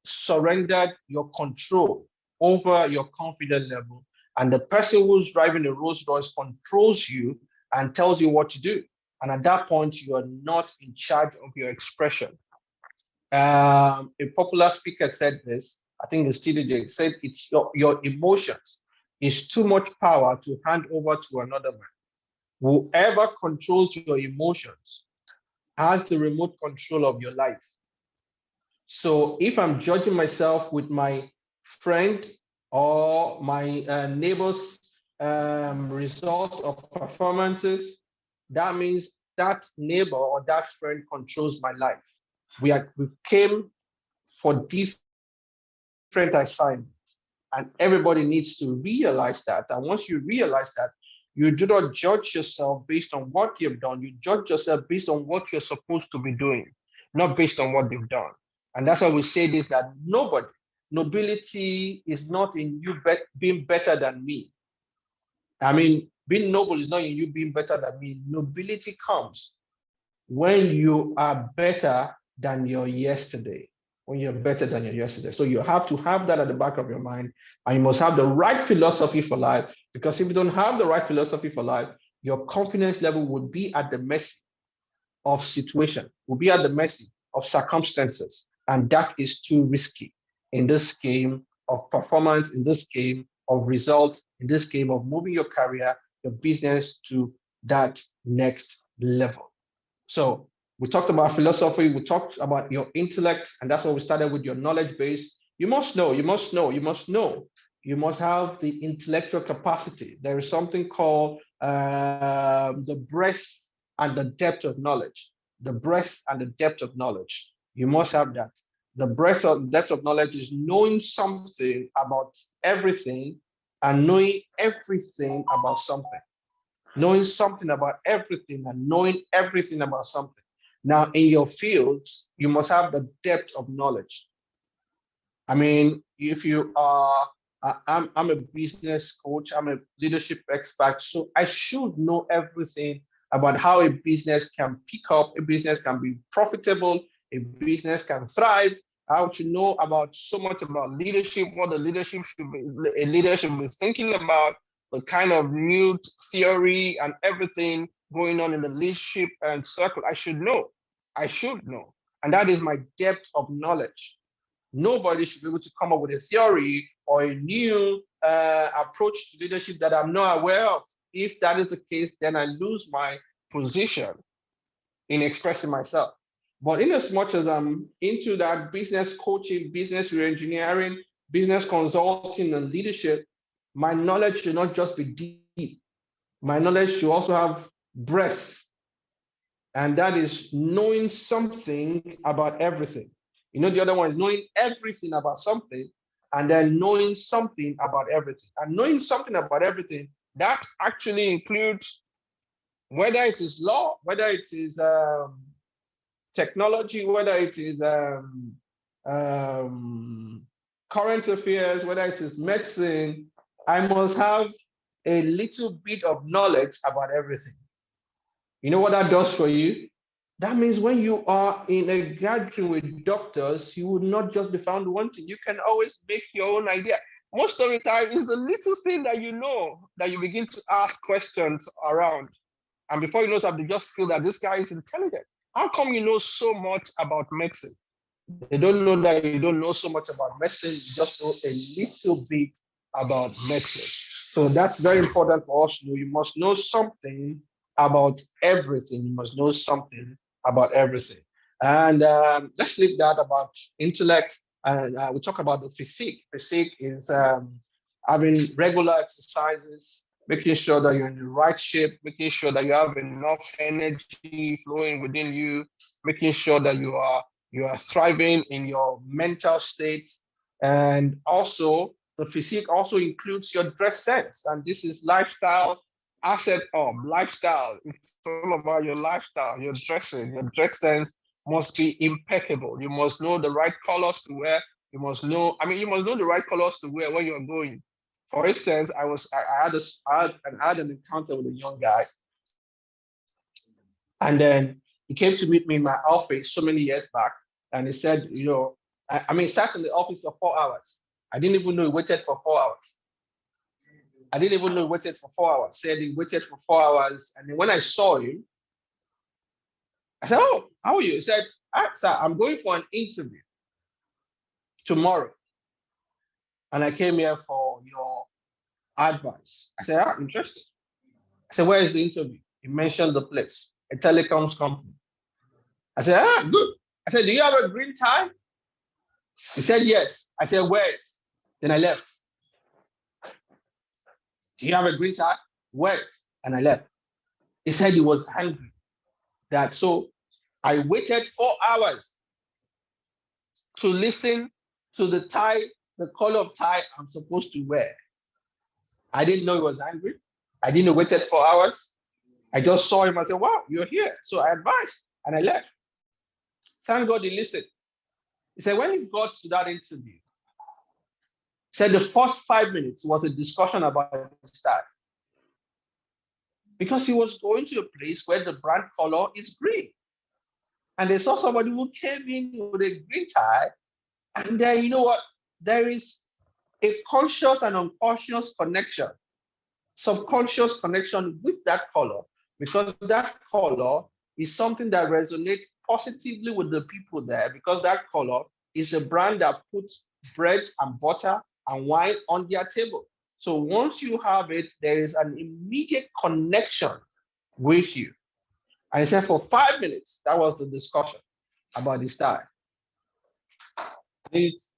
surrendered your control over your confidence level, and the person who's driving a Rolls Royce controls you and tells you what to do. And at that point, you are not in charge of your expression. A popular speaker said this, I think it's TDJ, said it's your emotions is too much power to hand over to another man. Whoever controls your emotions has the remote control of your life. So if I'm judging myself with my friend or my neighbor's result of performances, that means that neighbor or that friend controls my life. We came for different assignments, and everybody needs to realize that. And once you realize that, you do not judge yourself based on what you've done. You judge yourself based on what you're supposed to be doing, not based on what they've done. And that's why we say this, that nobility is not in you being better than me. I mean, being noble is not in you being better than me. Nobility comes when you are better than your yesterday. When you're better than your yesterday. So you have to have that at the back of your mind, and you must have the right philosophy for life, because if you don't have the right philosophy for life, your confidence level would be at the mercy of situation, will be at the mercy of circumstances. And that is too risky in this game of performance, in this game of results, in this game of moving your career, your business to that next level. So we talked about philosophy, we talked about your intellect, and that's what we started with, your knowledge base. You must know, you must know, you must know. You must have the intellectual capacity. There is something called the breadth and the depth of knowledge. The breadth and the depth of knowledge. You must have that. The breadth and depth of knowledge is knowing something about everything and knowing everything about something. Knowing something about everything and knowing everything about something. Now, in your fields, you must have the depth of knowledge. I mean, if you are, I'm a business coach, I'm a leadership expert, so I should know everything about how a business can pick up, a business can be profitable, a business can thrive. How to know about so much about leadership, what the leadership should be, a leader should be thinking about, the kind of new theory and everything going on in the leadership and circle. I should know. I should know. And that is my depth of knowledge. Nobody should be able to come up with a theory or a new approach to leadership that I'm not aware of. If that is the case, then I lose my position in expressing myself. But in as much as I'm into that business coaching, business reengineering, business consulting, and leadership, my knowledge should not just be deep. My knowledge should also have breadth. And that is knowing something about everything. You know, the other one is knowing everything about something, and then knowing something about everything. And knowing something about everything, that actually includes whether it is law, whether it is technology, whether it is current affairs, whether it is medicine. I must have a little bit of knowledge about everything. You know what that does for you? That means when you are in a gathering with doctors, you will not just be found wanting. You can always make your own idea. Most of the time, it's the little thing that you know that you begin to ask questions around. And before you know something, you just feel that this guy is intelligent. How come you know so much about medicine? They don't know that you don't know so much about medicine, you just know a little bit about medicine. So that's very important for us to know. You must know something about everything. You must know something about everything. And let's leave that about intellect. And we talk about the physique. Physique is having regular exercises, making sure that you're in the right shape, making sure that you have enough energy flowing within you, making sure that you are thriving in your mental state. And also the physique also includes your dress sense. And this is lifestyle asset lifestyle. It's all about your lifestyle, your dressing, your dress sense must be impeccable. You must know the right colors to wear. You must know the right colors to wear when you're going. For instance, I had an encounter with a young guy, and then he came to meet me in my office so many years back, and he said, sat in the office for 4 hours. I didn't even know he waited for 4 hours. I didn't even know he waited for 4 hours. Said he waited for 4 hours, and then when I saw him, I said, "Oh, how are you?" He said, "Sir, I'm going for an interview tomorrow, and I came here for your advice." I said, interesting. I said, "Where is the interview?" He mentioned the place, a telecoms company. I said, good. I said, "Do you have a green tie?" He said, "Yes." I said, "Wear it." Then I left. "Do you have a green tie?" "Wear it." And I left. He said he was angry. So I waited 4 hours to listen to the tie, the color of tie I'm supposed to wear. I didn't know he was angry. I didn't know he waited 4 hours. I just saw him. I said, "Wow, you're here." So I advised and I left. Thank God he listened. He said when he got to that interview, he said the first 5 minutes was a discussion about his tie. Because he was going to a place where the brand color is green. And they saw somebody who came in with a green tie. And then, you know what? There is a conscious and unconscious connection, subconscious connection with that color, because that color is something that resonates positively with the people there, because that color is the brand that puts bread and butter and wine on their table. So once you have it, there is an immediate connection with you. And he said for 5 minutes, that was the discussion about the style. Needless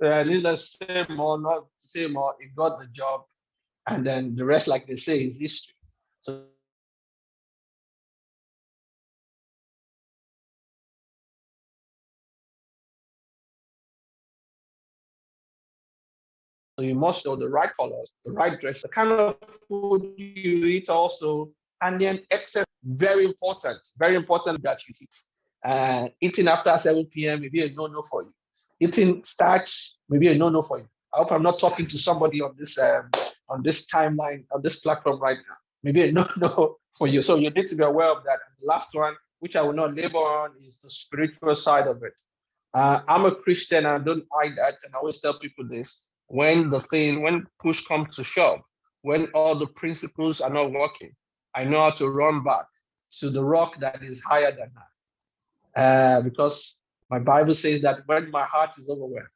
to say more, not to say more, he got the job. And then the rest, like they say, is history. So you must know the right colors, the right dress, the kind of food you eat also, and then excess, very important that you eat. Eating after 7 p.m. maybe a no-no for you. Eating starch, maybe a no-no for you. I hope I'm not talking to somebody on this timeline, on this platform right now. Maybe a no-no for you. So you need to be aware of that. And the last one, which I will not labor on, is the spiritual side of it. I'm a Christian, and I don't hide that, and I always tell people this. When push comes to shove, when all the principles are not working, I know how to run back to the rock that is higher than I. Because My Bible says that when my heart is overwhelmed,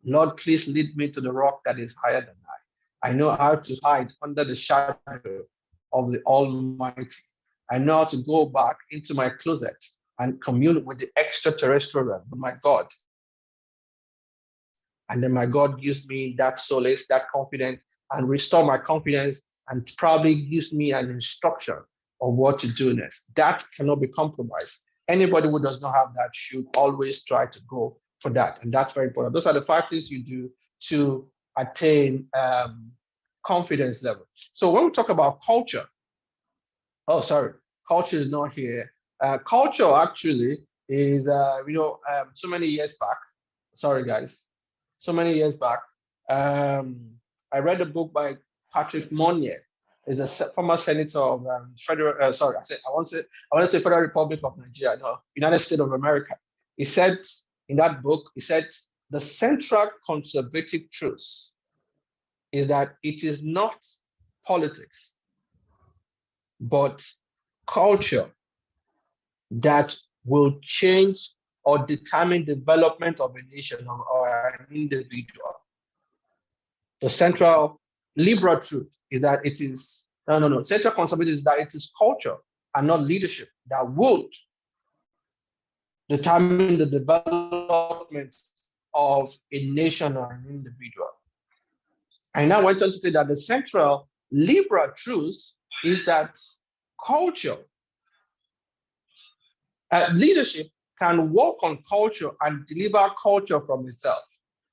Lord, please lead me to the rock that is higher than I know how to hide under the shadow of the Almighty. I know how to go back into my closet and commune with the extraterrestrial realm, with my God. And then my God gives me that solace, that confidence, and restore my confidence, and probably gives me an instruction of what to do next. That cannot be compromised. Anybody who does not have that should always try to go for that. And that's very important. Those are the 5 things you do to attain confidence level. So when we talk about culture, culture is not here. Culture actually is, so many years back, sorry guys, so many years back, I read a book by Patrick Monnier. Is a former senator of I want to say Federal Republic of Nigeria, no, United States of America. He said in that book, the central conservative truth is that it is not politics, but culture that will change or determine the development of a nation or an individual. The central liberal truth is that it is, central conservatism is that it is culture and not leadership that would determine the development of a nation or an individual. I now went on to say that the central liberal truth is that culture, leadership can work on culture and deliver culture from itself.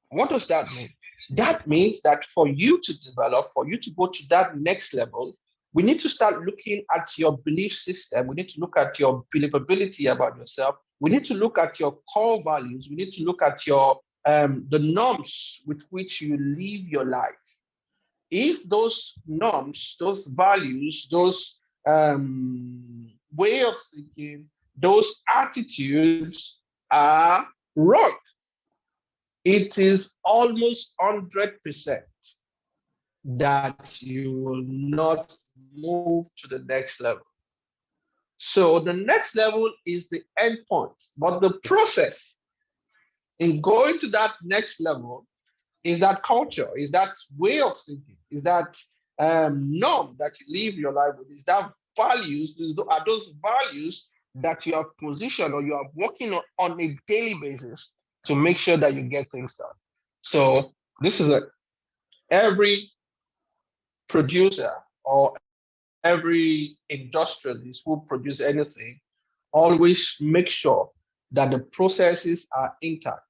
What does that mean? That means that for you to develop, for you to go to that next level, we need to start looking at your belief system. We need to look at your believability about yourself. We need to look at your core values. We need to look at your the norms with which you live your life. If those norms, those values, those way of thinking, those attitudes are wrong, it is almost 100% that you will not move to the next level. So the next level is the end point, but the process in going to that next level is that culture, is that way of thinking, is that norm that you live your life with, is that values, are those values that you have positioned or you are working on a daily basis to make sure that you get things done. So this is every producer or every industrialist who produces anything always make sure that the processes are intact.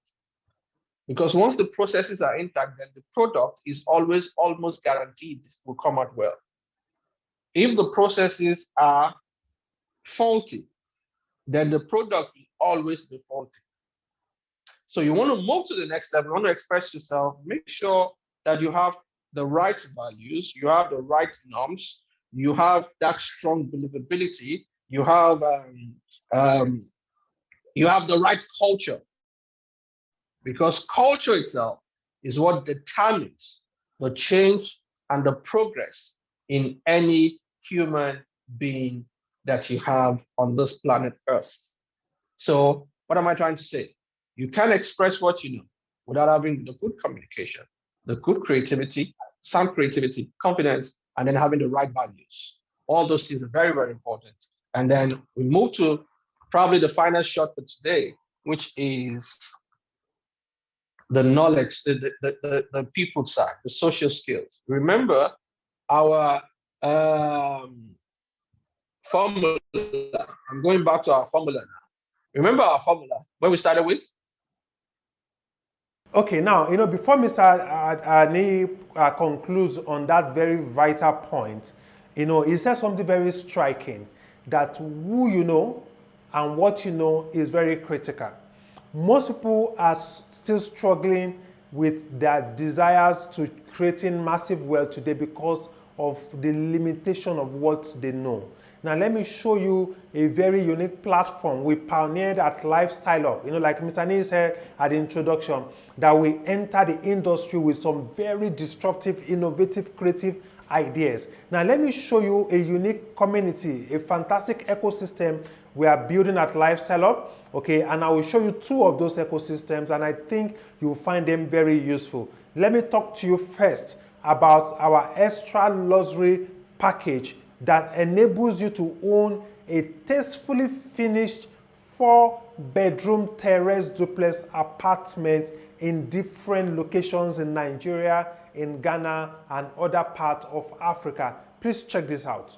Because once the processes are intact, then the product is always almost guaranteed will come out well. If the processes are faulty, then the product will always be faulty. So you want to move to the next level, you want to express yourself, make sure that you have the right values, you have the right norms, you have that strong believability, you have the right culture. Because culture itself is what determines the change and the progress in any human being that you have on this planet Earth. So what am I trying to say? You can express what you know without having the good communication, the good creativity, sound creativity, confidence, and then having the right values. All those things are very, very important. And then we move to probably the final shot for today, which is the knowledge, the people side, the social skills. Remember our formula. I'm going back to our formula now. Remember our formula, where we started with? Okay, now, before Mr. Ani concludes on that very vital point, he said something very striking, that who you know and what you know is very critical. Most people are still struggling with their desires to creating massive wealth today because of the limitation of what they know. Now, let me show you a very unique platform we pioneered at Lifestyle Up. Like Mr. Nee said at the introduction, that we enter the industry with some very disruptive, innovative, creative ideas. Now, let me show you a unique community, a fantastic ecosystem we are building at Lifestyle Up, okay, and I will show you two of those ecosystems, and I think you will find them very useful. Let me talk to you first about our extra luxury package that enables you to own a tastefully finished 4-bedroom terrace duplex apartment in different locations in Nigeria, in Ghana, and other parts of Africa. Please check this out.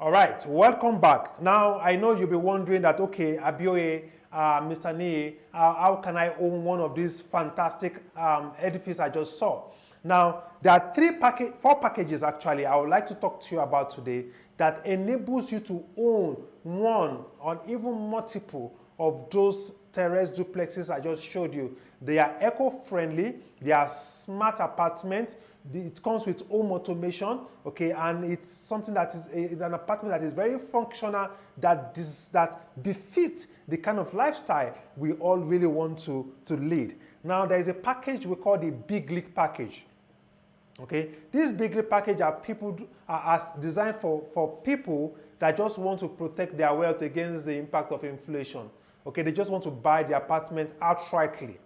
All right, welcome back. Now, I know you'll be wondering that, okay, Abioye, Mr. Nee, how can I own one of these fantastic edifices I just saw? Now, there are four packages actually I would like to talk to you about today that enables you to own one or even multiple of those terrace duplexes I just showed you. They are eco-friendly, they are smart apartments, it comes with home automation, okay, and it's something that is an apartment that is very functional, that befits the kind of lifestyle we all really want to lead. Now, there is a package we call the Big League Package. Okay, this Big League Package are designed for people that just want to protect their wealth against the impact of inflation. Okay, they just want to buy the apartment outrightly.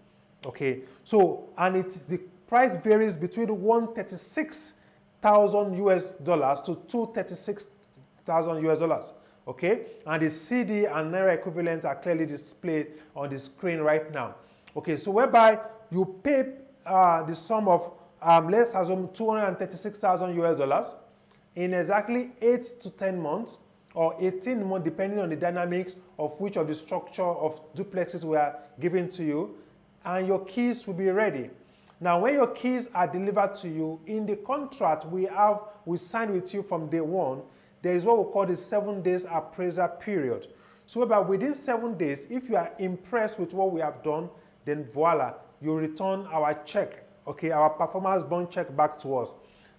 Okay, so the price varies between $136,000 to $236,000. Okay, and the CD and Naira equivalents are clearly displayed on the screen right now. Okay, so whereby you pay the sum of let's assume $236,000 in exactly 8 to 10 months or 18 months, depending on the dynamics of which of the structure of duplexes we are giving to you, and your keys will be ready. Now, when your keys are delivered to you, in the contract we sign with you from day one, there is what we call the 7 days appraisal period. So whereby within 7 days, if you are impressed with what we have done, then voila, you return our check, okay, our performance bond check back to us.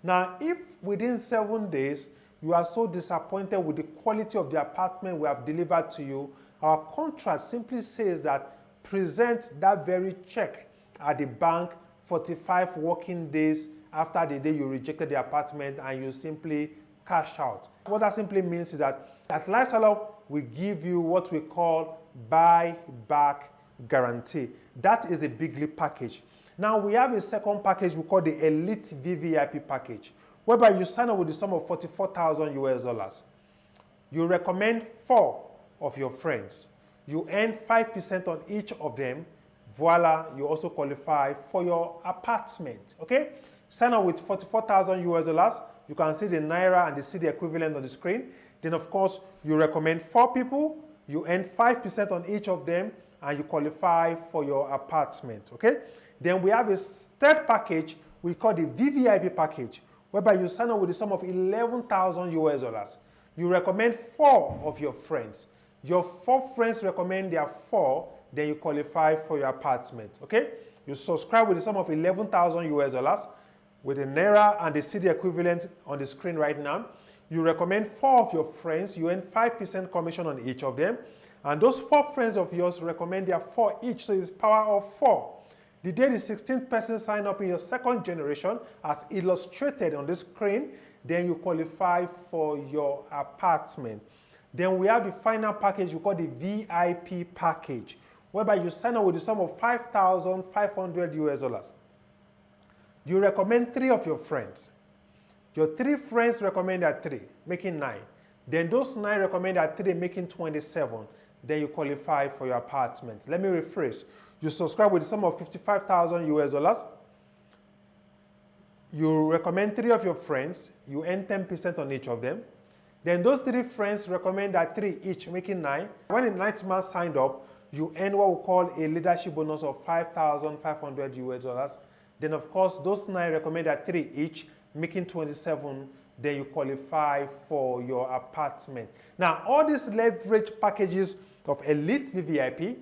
Now, if within 7 days, you are so disappointed with the quality of the apartment we have delivered to you, our contract simply says that present that very check at the bank 45 working days after the day you rejected the apartment, and you simply cash out. What that simply means is that at Lifestyle Up, we give you what we call buy-back guarantee. That is the Big League Package. Now, we have a second package we call the Elite Vvip Package, whereby you sign up with the sum of $44,000. You recommend 4 of your friends. You earn 5% on each of them. Voila, you also qualify for your apartment, okay? Sign up with $44,000. You can see the Naira and the CD equivalent on the screen. Then, of course, you recommend 4 people. You earn 5% on each of them, and you qualify for your apartment, okay? Then we have a third package we call the Vvip Package, whereby you sign up with the sum of $11,000. You recommend 4 of your friends. Your 4 friends recommend their 4, then you qualify for your apartment, okay? You subscribe with the sum of 11,000 US dollars with the Naira and the CD equivalent on the screen right now. You recommend 4 of your friends. You earn 5% commission on each of them. And those 4 friends of yours recommend their 4 each. So it's power of 4. The day the 16th person sign up in your second generation, as illustrated on the screen, then you qualify for your apartment. Then we have the final package we call the Vvip Package, whereby you sign up with the sum of 5,500 US dollars. You recommend 3 of your friends. Your 3 friends recommend that 3, making 9. Then those 9 recommend that 3, making 27. Then you qualify for your apartment. Let me rephrase. You subscribe with the sum of 55,000 US dollars. You recommend 3 of your friends. You earn 10% on each of them. Then those 3 friends recommend that 3 each, making 9. When the 9th man signed up, you earn what we call a leadership bonus of 5,500 US dollars. Then of course, those 9 recommend that 3 each, making 27. Then you qualify for your apartment. Now, all these leverage packages of Elite VVIP,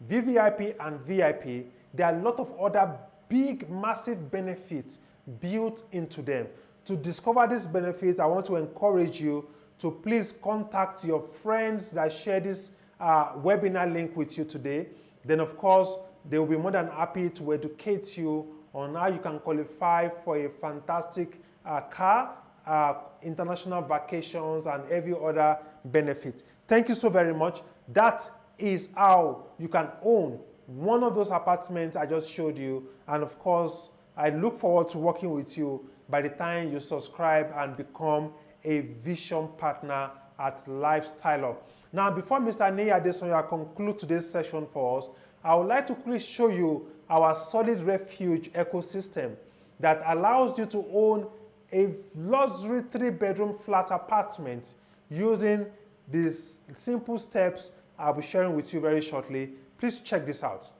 VVIP and VIP, there are a lot of other big, massive benefits built into them. To discover these benefits, I want to encourage you to please contact your friends that share this webinar link with you today. Then of course, they will be more than happy to educate you on how you can qualify for a fantastic car, international vacations, and every other benefit. Thank you so very much. That is how you can own one of those apartments I just showed you. And of course, I look forward to working with you by the time you subscribe and become a vision partner at Lifestyle Up. Now, before Mr. Ney Adesanya conclude today's session for us, I would like to quickly show you our solid refuge ecosystem that allows you to own a luxury 3-bedroom flat apartment using these simple steps I'll be sharing with you very shortly. Please check this out.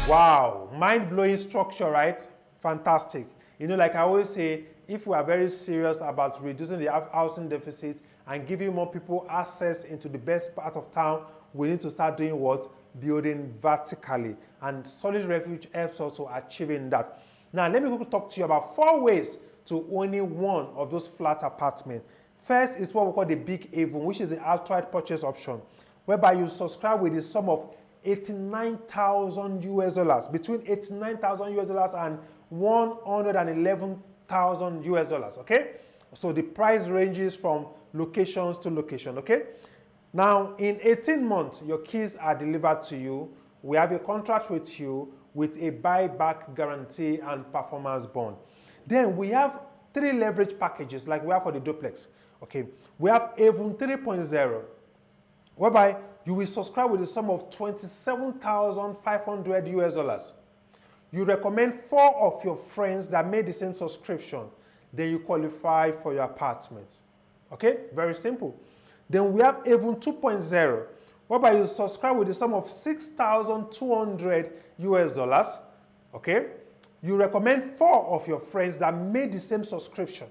Wow, mind-blowing structure, right? Fantastic. You know, like I always say, if we are very serious about reducing the housing deficit and giving more people access into the best part of town, we need to start doing what? Building vertically. And Solid Refuge helps also achieving that. Now, let me quickly talk to you about 4 ways to owning one of those flat apartments. First is what we call the Big Haven, which is the outright purchase option, whereby you subscribe with the sum of $89,000 US dollars, between $89,000 US dollars and $111,000 US dollars, okay? So the price ranges from locations to location, okay? Now, in 18 months, your keys are delivered to you. We have a contract with you with a buyback guarantee and performance bond. Then we have 3 leverage packages like we have for the duplex, okay? We have Avon 3.0, whereby you will subscribe with a sum of $27,500 US dollars. You recommend 4 of your friends that made the same subscription, then you qualify for your apartment. Okay, very simple. Then we have Avon 2.0, whereby you subscribe with a sum of $6,200 US dollars. Okay, you recommend 4 of your friends that made the same subscription.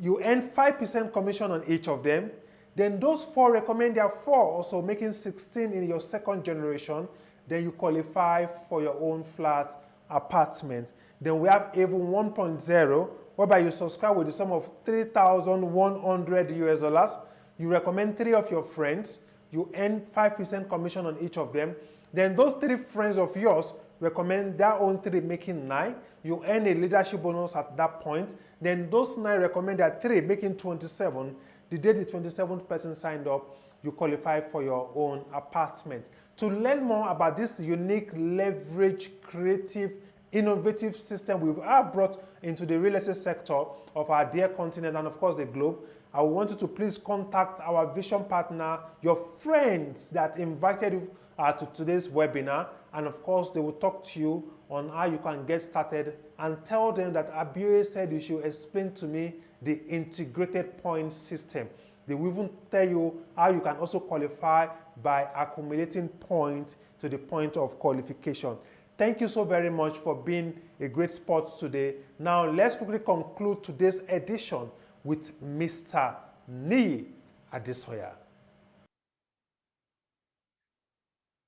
You earn 5% commission on each of them. Then those 4 recommend their 4, also making 16 in your second generation. Then you qualify for your own flat apartment. Then we have Avon 1.0, whereby you subscribe with the sum of $3,100 US dollars. You recommend 3 of your friends. You earn 5% commission on each of them. Then those 3 friends of yours recommend their own 3, making 9. You earn a leadership bonus at that point. Then those 9 recommend their 3, making 27. The day the 27th person signed up, you qualify for your own apartment. To learn more about this unique, leverage, creative, innovative system we have brought into the real estate sector of our dear continent and of course the globe, I want you to please contact our vision partner, your friends that invited you to today's webinar, and of course they will talk to you on how you can get started, and tell them that Abioye said you should explain to me the integrated point system. They will even tell you how you can also qualify by accumulating points to the point of qualification. Thank you so very much for being a great sport today. Now let's quickly conclude today's edition with Mr. Niyi Adesoya.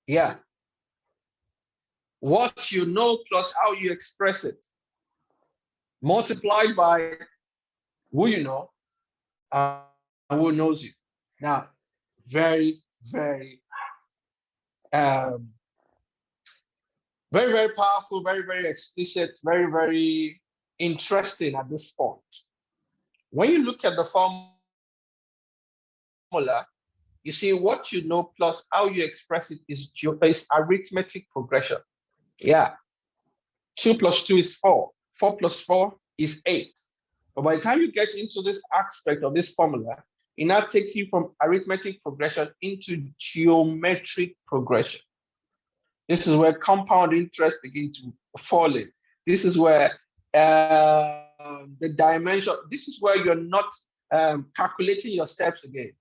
Yeah. What you know plus how you express it, multiplied by who you know and who knows you. Now, very, very, very powerful, very, very explicit, very, very interesting at this point. When you look at the formula, you see what you know plus how you express it is arithmetic progression. Yeah. 2 plus 2 is 4. 4 plus 4 is 8. But by the time you get into this aspect of this formula, it now takes you from arithmetic progression into geometric progression. This is where compound interest begins to fall in. This is where the dimension, this is where you're not calculating your steps again.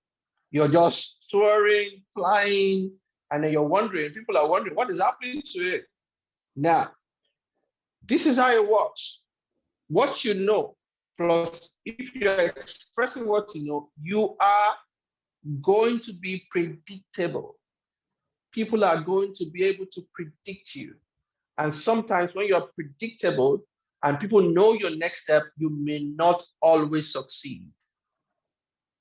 You're just soaring, flying, and then you're wondering, people are wondering, what is happening to it? Now, this is how it works. What you know, plus if you're expressing what you know, you are going to be predictable. People are going to be able to predict you. And sometimes when you're predictable and people know your next step, you may not always succeed.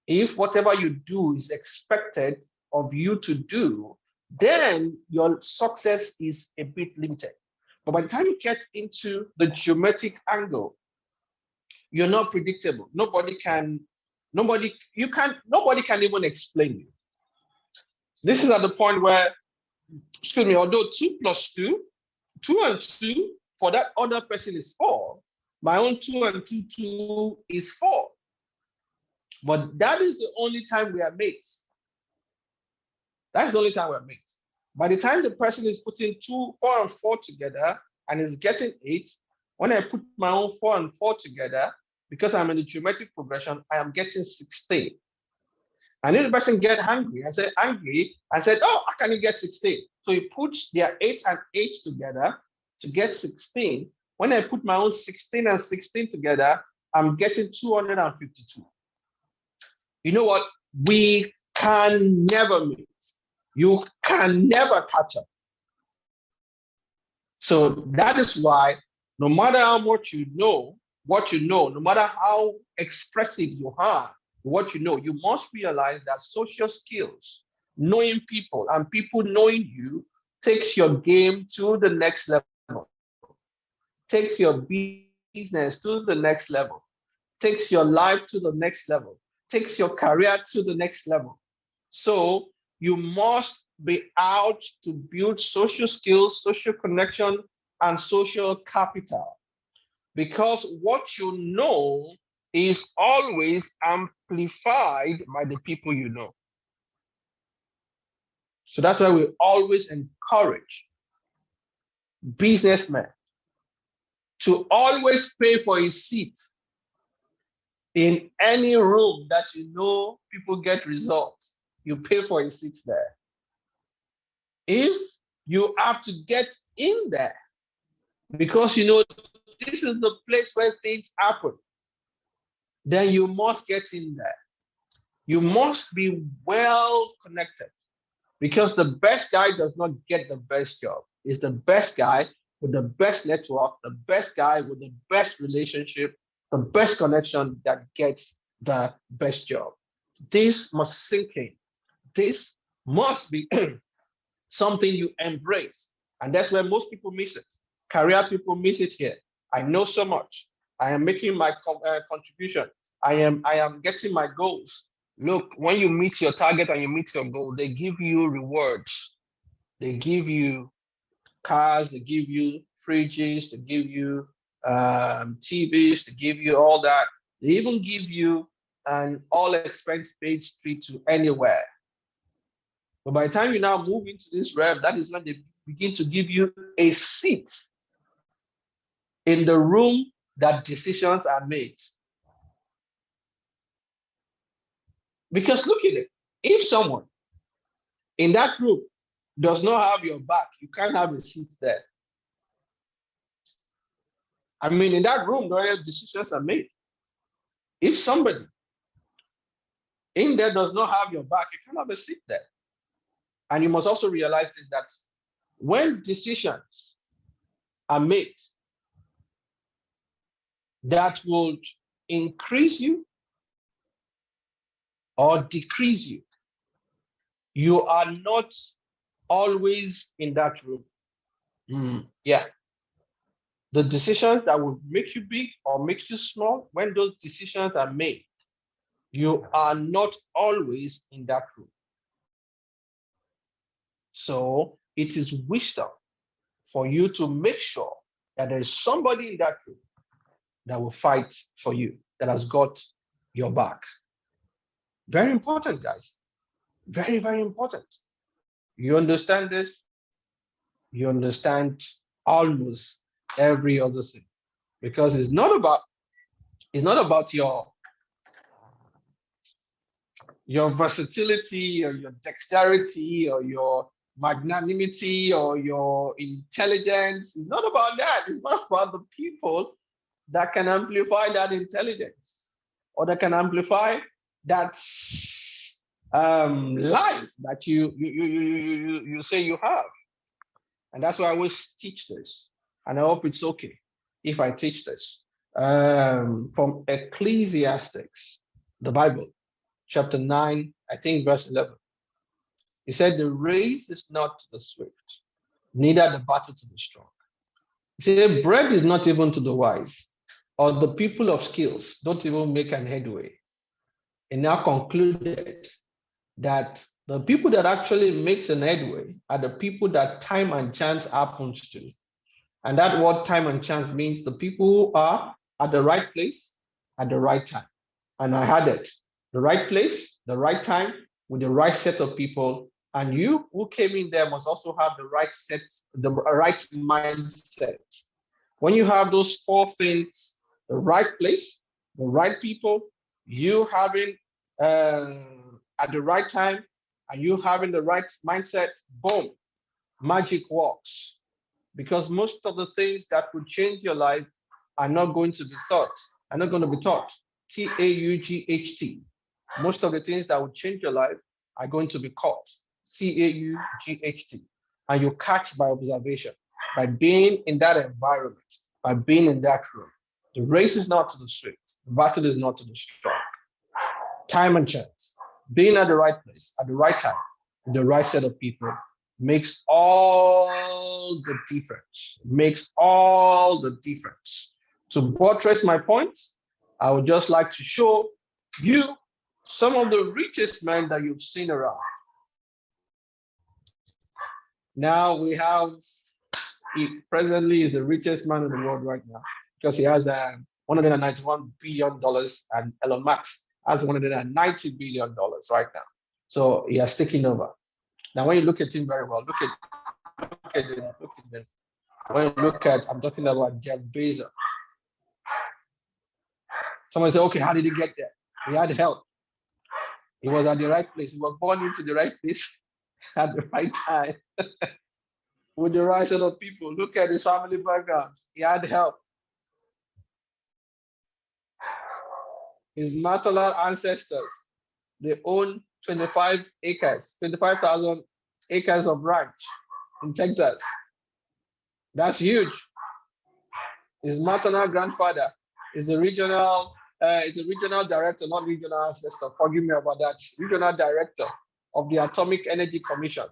If whatever you do is expected of you to do, then your success is a bit limited. But by the time you get into the geometric angle, you're not predictable. Nobody can even explain you. This is at the point where, excuse me, although 2 plus 2, 2 and 2 for that other person is 4. My own 2 and 2, 2 is 4. But that is the only time we are mates. That's the only time we're mates. By the time the person is putting 4 and 4 together and is getting 8, when I put my own 4 and 4 together, because I'm in the geometric progression, I am getting 16. And if the person get angry and said, oh, how can you get 16? So he puts their 8 and 8 together to get 16. When I put my own 16 and 16 together, I'm getting 252. You know what? We can never meet. You can never catch up. So that is why no matter how much you know, what you know, no matter how expressive you are, what you know, you must realize that social skills, knowing people and people knowing you takes your game to the next level, takes your business to the next level, takes your life to the next level, takes your career to the next level. So you must be out to build social skills, social connection, and social capital. Because what you know is always amplified by the people you know. So that's why we always encourage businessmen to always pay for a seat in any room that you know people get results. You pay for a seat there. If you have to get in there because you know this is the place where things happen, then you must get in there. You must be well connected, because the best guy does not get the best job. It's the best guy with the best network, the best guy with the best relationship, the best connection that gets the best job. This must sink in. This must be something you embrace. And that's where most people miss it. Career people miss it here. I know so much. I am making my contribution. I am getting my goals. Look, when you meet your target and you meet your goal, they give you rewards. They give you cars, they give you fridges, they give you TVs, they give you all that. They even give you an all expense paid trip to anywhere. But by the time you now move into this realm, that is when they begin to give you a seat in the room that decisions are made. Because look at it, if someone in that room does not have your back, you can't have a seat there. I mean, in that room, where decisions are made. If somebody in there does not have your back, you can't have a seat there. And you must also realize this, that when decisions are made that would increase you or decrease you, you are not always in that room. Yeah. The decisions that will make you big or make you small, when those decisions are made, you are not always in that room. So it is wisdom for you to make sure that there is somebody in that room that will fight for you, that has got your back. Very important, guys. Very, very important. You understand this? You understand almost every other thing, because it's not about your versatility or your dexterity or your magnanimity or your intelligence. It's not about that. It's not about the people that can amplify that intelligence or that can amplify that life that you say you have. And that's why I always teach this. And I hope it's okay if I teach this. From Ecclesiastes, the Bible, chapter 9, I think verse 11. He said, the race is not to the swift, neither the battle to the strong. He said, bread is not even to the wise, or the people of skills don't even make an headway. And now concluded that the people that actually makes an headway are the people that time and chance happens to. And that word time and chance means the people who are at the right place at the right time. And I had it, the right place, the right time, with the right set of people. And you who came in there must also have the right set, the right mindset. When you have those four things, the right place, the right people, you having at the right time, and you having the right mindset, boom, magic works. Because most of the things that would change your life are not going to be taught, T-A-U-G-H-T. Most of the things that would change your life are going to be caught, C-A-U-G-H-T. And you catch by observation, by being in that environment, by being in that room. The race is not to the swift, the battle is not to the strong. Time and chance, being at the right place, at the right time, with the right set of people, makes all the difference. Makes all the difference. To buttress my point, I would just like to show you some of the richest men that you've seen around. Now we have, he presently is the richest man in the world right now because he has $191 billion and Elon Musk has $190 billion right now. So he has taken over. Now, when you look at him very well, look at him. When you look at, I'm talking about Jeff Bezos. Someone say, okay, how did he get there? He had help. He was at the right place. He was born into the right place at the right time with the right set of people. Look at his family background. He had help. His maternal ancestors, they own 25 acres, 25,000 acres of ranch in Texas. That's huge. His maternal grandfather is a regional director, not regional ancestor. Forgive me about that. Regional director of the Atomic Energy Commission.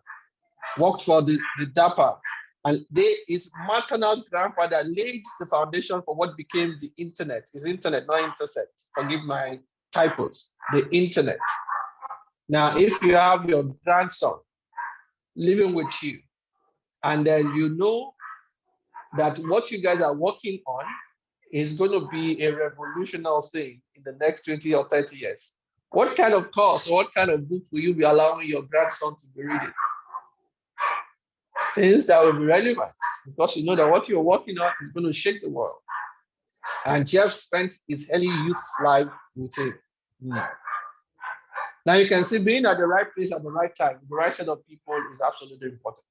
Worked for the DARPA. And his maternal grandfather laid the foundation for what became the internet. It's internet, not intercept. Forgive my typos. The internet. Now, if you have your grandson living with you, and then you know that what you guys are working on is going to be a revolutionary thing in the next 20 or 30 years, what kind of course or what kind of book will you be allowing your grandson to be reading? Things that will be relevant, because you know that what you're working on is going to shake the world. And Jeff spent his early youth life with him. Now you can see being at the right place at the right time, the right set of people is absolutely important.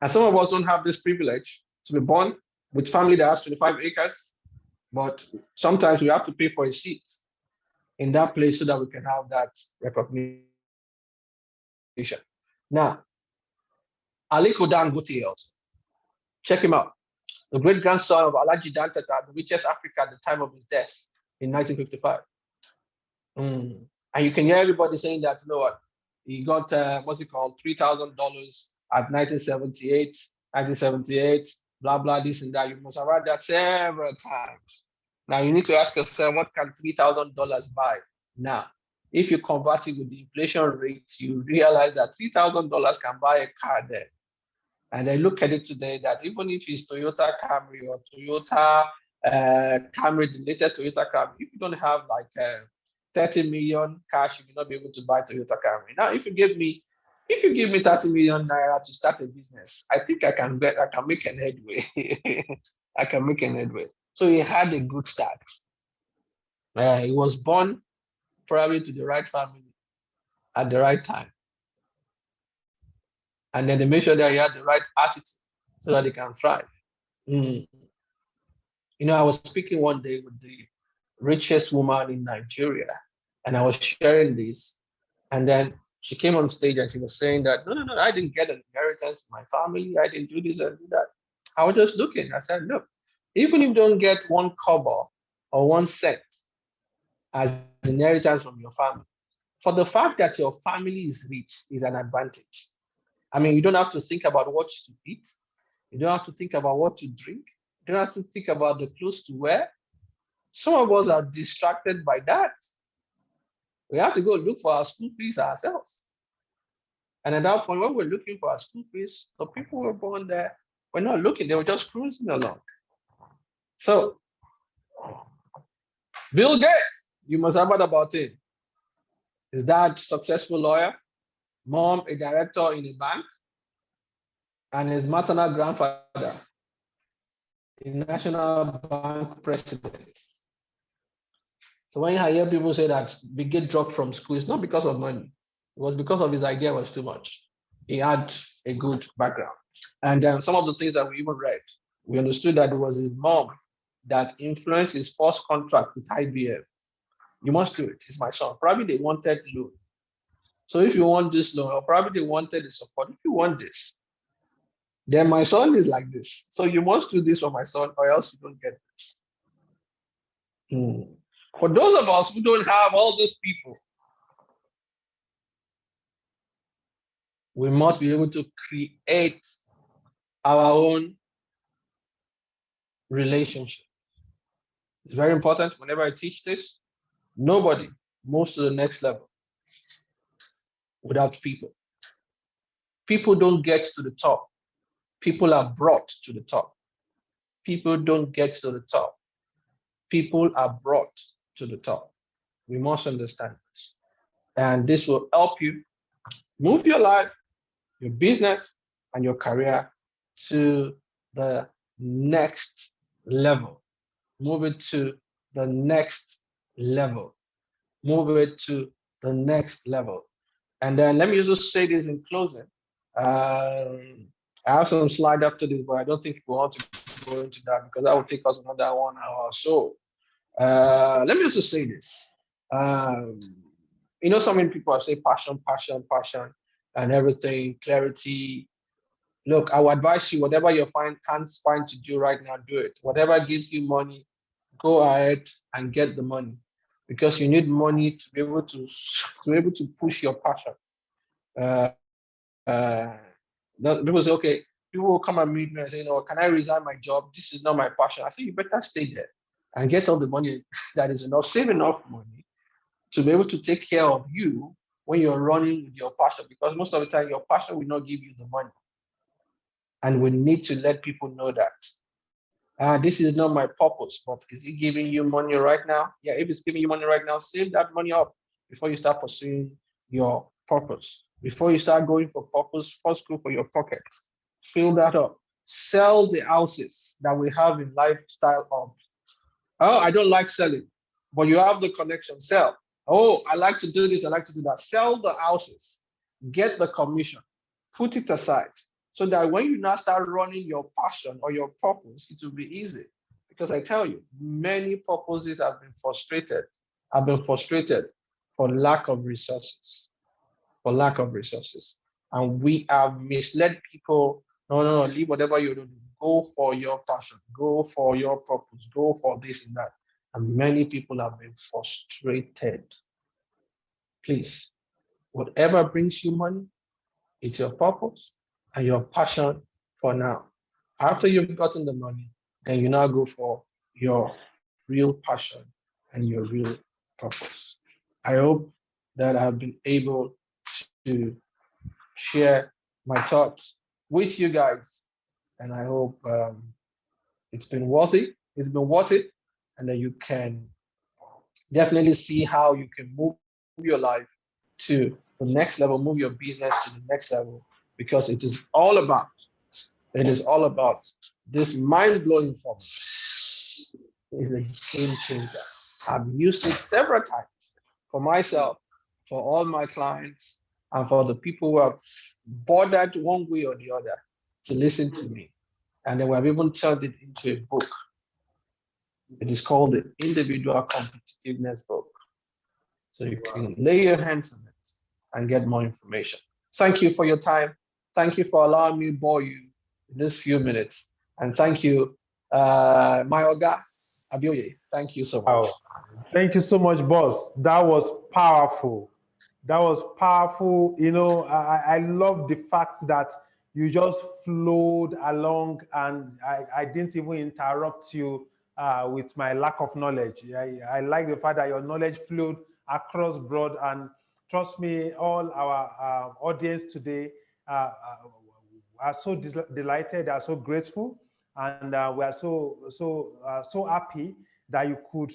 And some of us don't have this privilege to be born with family that has 25 acres, but sometimes we have to pay for a seat in that place so that we can have that recognition. Now, Aliko Dangote also. Check him out. The great-grandson of Alhaji Dantata, the richest African at the time of his death in 1955. And you can hear everybody saying that, you know what, he got, what's it called, $3,000 at 1978, blah, blah, this and that. You must have heard that several times. Now you need to ask yourself, what can $3,000 buy? Now, if you convert it with the inflation rate, you realize that $3,000 can buy a car there. And I look at it today that even if it's Toyota Camry or Toyota Camry, the latest Toyota Camry, if you don't have like 30 million cash, you will not be able to buy Toyota Camry. Now, if you give me 30 million naira to start a business, I think I can make an headway. I can make an headway. So he had a good start. He was born probably to the right family at the right time. And then they make sure that he had the right attitude so that they can thrive. You know, I was speaking one day with the richest woman in Nigeria, and I was sharing this, and then she came on stage and she was saying that, no, I didn't get an inheritance from my family. I didn't do this and do that. I was just looking. I said, look, even if you don't get one kobo or 1 cent as inheritance from your family, for the fact that your family is rich is an advantage. I mean, you don't have to think about what to eat. You don't have to think about what to drink. You don't have to think about the clothes to wear. Some of us are distracted by that. We have to go look for our school fees ourselves. And at that point, when we're looking for our school fees, the people who were born there were not looking, they were just cruising along. So, Bill Gates, you must have heard about him. His dad, successful lawyer, mom, a director in a bank, and his maternal grandfather, a national bank president. So when I hear people say that Bill Gates dropped from school, it's not because of money. It was because of his idea was too much. He had a good background. And some of the things that we even read, we understood that it was his mom that influenced his first contract with IBM. You must do it. He's my son. Probably they wanted loan. So if you want this loan, or probably they wanted the support. If you want this, then my son is like this. So you must do this for my son, or else you don't get this. For those of us who don't have all these people, We must be able to create our own relationship. It's very important. Whenever I teach this, nobody moves to the next level without people. People don't get to the top. People are brought to the top. People don't get to the top. People are brought to the top. We must understand this. And this will help you move your life, your business, and your career to the next level. Move it to the next level. Move it to the next level. And then let me just say this in closing. I have some slide after this, but I don't think we want to go into that because that will take us another 1 hour or so. Let me also say this. So many people say passion, passion, passion, and everything, clarity. Look, I will advise you, whatever your hands find to do right now, do it. Whatever gives you money, go ahead and get the money, because you need money to be able to push your passion. People say, okay, people will come and meet me and say, can I resign my job? This is not my passion. I say, you better stay there and get all the money that is enough, save enough money to be able to take care of you when you're running with your passion, because most of the time your passion will not give you the money. And we need to let people know that. This is not my purpose, but is it giving you money right now? Yeah, if it's giving you money right now, save that money up before you start pursuing your purpose. Before you start going for purpose, first go for your pocket. Fill that up. Sell the houses that we have in lifestyle of. Oh, I don't like selling, but you have the connection, sell. Oh, I like to do this, I like to do that. Sell the houses, get the commission, put it aside, so that when you now start running your passion or your purpose, it will be easy. Because I tell you, many purposes have been frustrated for lack of resources, And we have misled people. No, leave whatever you're doing. Go for your passion, go for your purpose, go for this and that. And many people have been frustrated. Please, whatever brings you money, it's your purpose and your passion for now. After you've gotten the money, then you now go for your real passion and your real purpose. I hope that I've been able to share my thoughts with you guys, and I hope it's been worth it. And that you can definitely see how you can move your life to the next level, move your business to the next level, because it is all about this mind-blowing formula. It's a game changer. I've used it several times for myself, for all my clients, and for the people who have bothered one way or the other to listen to me. And then we have even turned it into a book. It is called the Individual Competitiveness Book. So you can lay your hands on it and get more information. Thank you for your time. Thank you for allowing me to bore you in this few minutes. And thank you, my Oga Abioye. Thank you so much. Wow. Thank you so much, boss. That was powerful. That was powerful. I love the fact that you just flowed along and I didn't even interrupt you with my lack of knowledge. I like the fact that your knowledge flowed across broad, and trust me, all our audience today are so delighted, are so grateful, and we are so happy that you could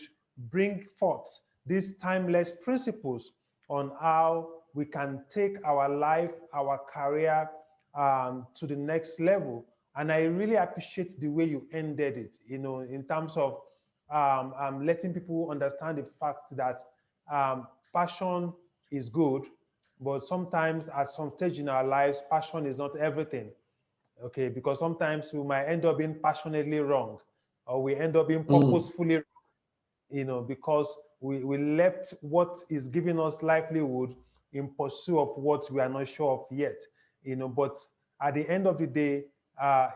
bring forth these timeless principles on how we can take our life, our career to the next level. And I really appreciate the way you ended it, in terms of letting people understand the fact that passion is good, but sometimes at some stage in our lives, passion is not everything. Okay, because sometimes we might end up being passionately wrong, or we end up being purposefully wrong, because we left what is giving us livelihood in pursuit of what we are not sure of yet. But at the end of the day,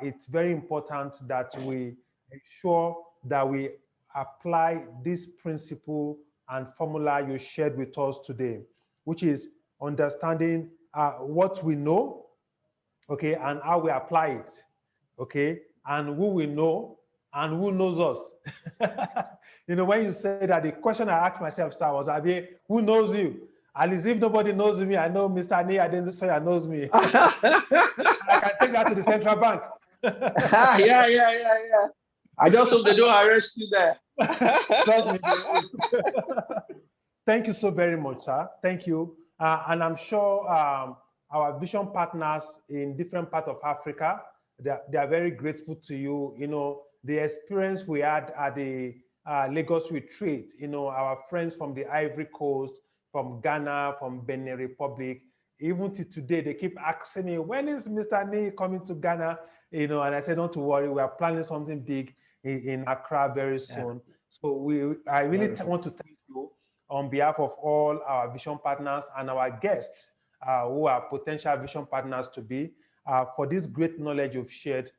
it's very important that we ensure that we apply this principle and formula you shared with us today, which is understanding what we know, okay, and how we apply it, okay, and who we know and who knows us. When you say that, the question I asked myself, sir, was, Abi, who knows you? At least if nobody knows me, I know Mr. Nee Adensoya knows me. I can take that to the central bank. Yeah. I just hope they don't arrest you there. Trust me. Thank you so very much, sir. Thank you. And I'm sure our vision partners in different parts of Africa, they are very grateful to you. The experience we had at the Lagos retreat, our friends from the Ivory Coast, from Ghana, from Benin Republic, even to today, they keep asking me, when is Mr. Nee coming to Ghana? And I said, don't worry, we are planning something big in Accra very soon. Yeah. So I really want to thank you on behalf of all our vision partners and our guests who are potential vision partners to be for this great knowledge you've shared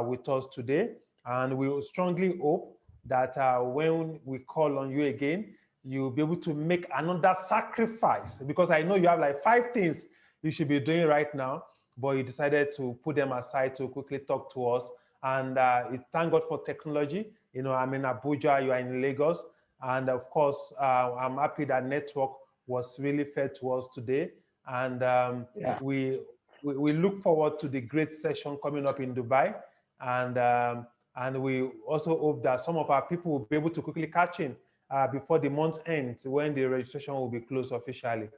with us today. And we strongly hope that when we call on you again, you'll be able to make another sacrifice, because I know you have like 5 things you should be doing right now, but you decided to put them aside to quickly talk to us. And thank God for technology. I'm in Abuja, you are in Lagos. And of course, I'm happy that network was really fed to us today. And we look forward to the great session coming up in Dubai. And we also hope that some of our people will be able to quickly catch in before the month ends, when the registration will be closed officially.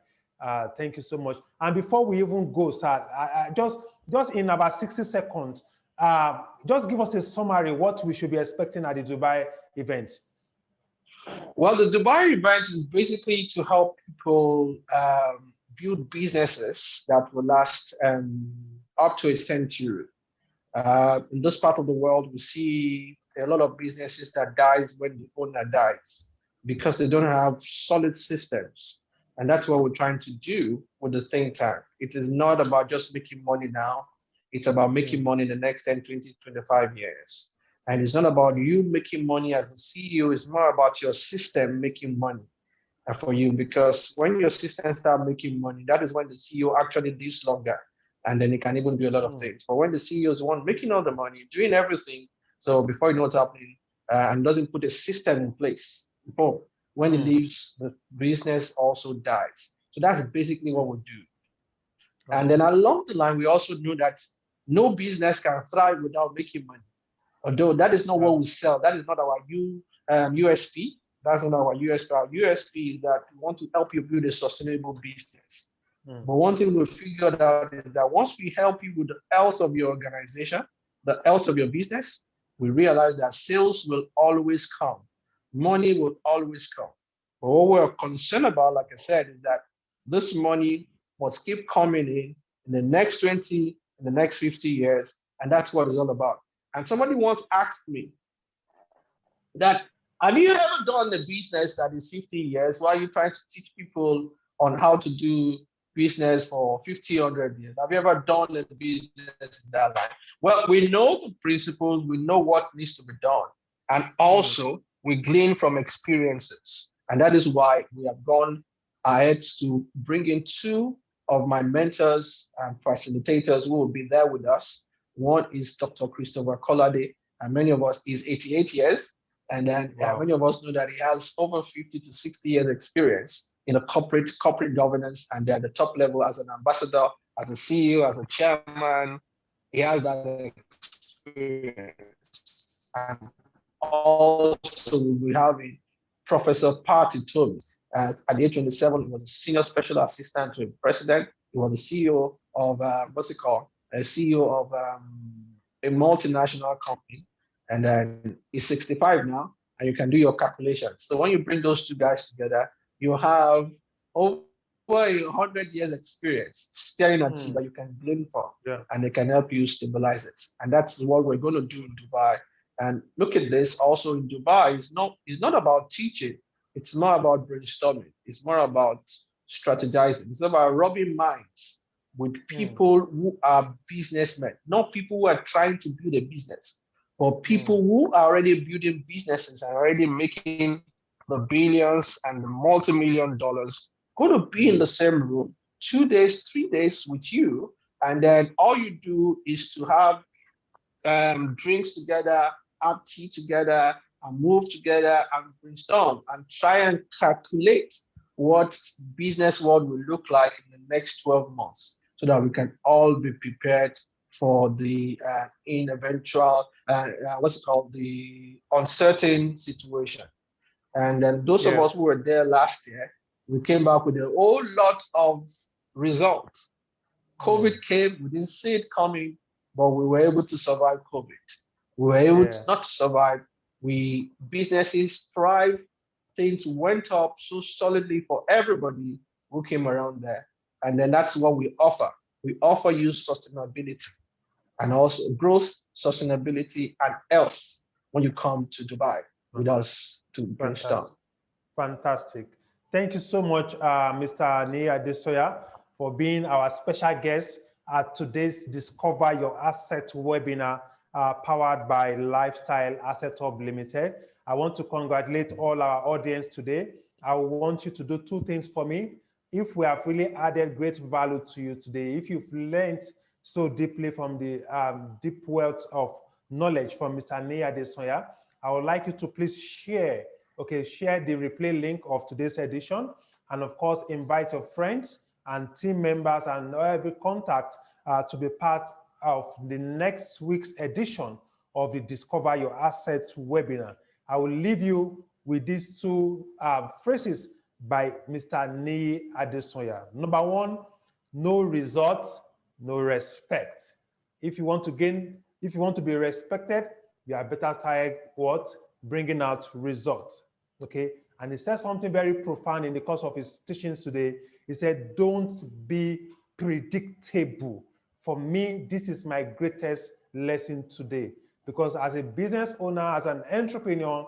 Thank you so much. And before we even go, sir, just in about 60 seconds, just give us a summary what we should be expecting at the Dubai event. Well, the Dubai event is basically to help people build businesses that will last up to a century. In this part of the world, we see a lot of businesses that dies when the owner dies because they don't have solid systems. And that's what we're trying to do with the think tank. It is not about just making money now. It's about making money in the next 10, 20, 25 years. And it's not about you making money as a CEO. It's more about your system making money for you, because when your system starts making money, that is when the CEO actually lives longer. And then he can even do a lot of things. But when the CEO is the one making all the money, doing everything, so before you know what's happening, and doesn't put a system in place, before, when he leaves, the business also dies. So that's basically what we do. And then along the line, we also know that no business can thrive without making money. Although that is not what we sell. That is not our USP. That's not our USP. Our USP is that we want to help you build a sustainable business. But one thing we figured out is that once we help you with the health of your organization, the health of your business, we realize that sales will always come. Money will always come. But what we're concerned about, like I said, is that this money must keep coming in the next 20, in the next 50 years. And that's what it's all about. And somebody once asked me that, have you ever done a business that is 50 years? Why are you trying to teach people on how to do business for 50, 100 years? Have you ever done a business that line? Well, we know the principles, we know what needs to be done. And also we glean from experiences. And that is why we have gone ahead to bring in 2 of my mentors and facilitators who will be there with us. One is Dr. Christopher Collade, and many of us is 88 years. And then many of us know that he has over 50 to 60 years experience in a corporate governance, and they're at the top level as an ambassador, as a CEO, as a chairman. He has that experience. And also we have Professor Party Toby. At the age of 27, he was a senior special assistant to the president. He was the CEO of a CEO of a multinational company, and then he's 65 now, and you can do your calculations. So when you bring those 2 guys together, you have over 100 years experience staring at you that you can glean from, and they can help you stabilize it. And that's what we're going to do in Dubai. And look at this, also in Dubai, it's not about teaching. It's more about brainstorming. It's more about strategizing. It's about rubbing minds with people who are businessmen, not people who are trying to build a business, but people who are already building businesses and already making the billions and the multi-million dollars, going to be in the same room 2 days, 3 days with you, and then all you do is to have drinks together, have tea together, and move together and brainstorm and try and calculate what business world will look like in the next 12 months so that we can all be prepared for the what's it called, the uncertain situation. And then those of us who were there last year, we came back with a whole lot of results. COVID came, we didn't see it coming, but we were able to survive COVID. We were able to not to survive. Businesses thrived, things went up so solidly for everybody who came around there. And then that's what we offer. We offer you sustainability and also growth, sustainability, and else when you come to Dubai with us to brainstorm. Fantastic. Thank you so much, Mr. Nia Adesoya, for being our special guest at today's Discover Your Asset webinar powered by Lifestyle Asset Hub Limited. I want to congratulate all our audience today. I want you to do two things for me. If we have really added great value to you today, if you've learned so deeply from the deep wealth of knowledge from Mr. Nia Adesoya, I would like you to please share the replay link of today's edition, and of course, invite your friends and team members and every contact to be part of the next week's edition of the Discover Your Asset webinar. I will leave you with these two phrases by Mr. Nia Adesoya. Number one, no results, no respect. If you want to be respected, you are better start what? Bringing out results. Okay, and he said something very profound in the course of his teachings today. He said, don't be predictable. For me, this is my greatest lesson today, because as a business owner, as an entrepreneur,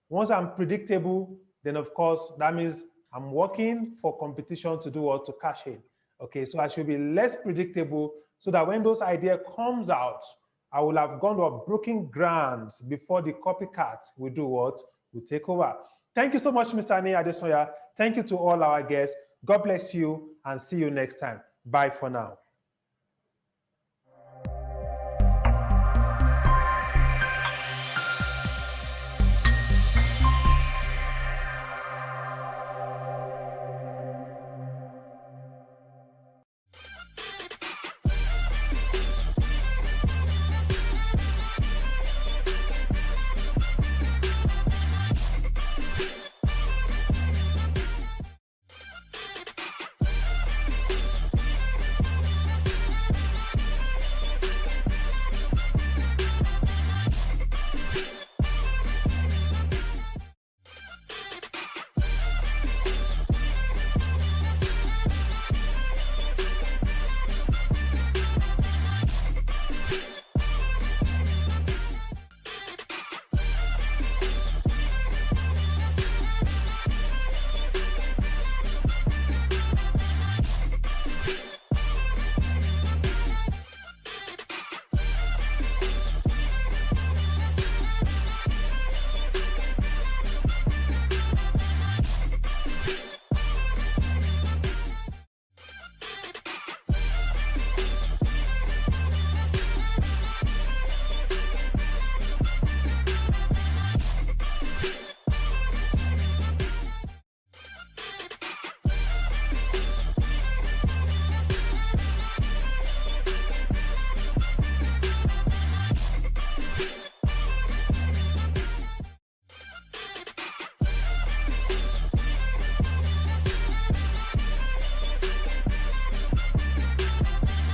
once I'm predictable, then of course, that means I'm working for competition to do what? To cash in. Okay, so I should be less predictable so that when those ideas comes out, I will have gone to broken grounds before the copycat will do what? Will take over. Thank you so much, Mr. Nia Adesoya. Thank you to all our guests. God bless you and see you next time. Bye for now.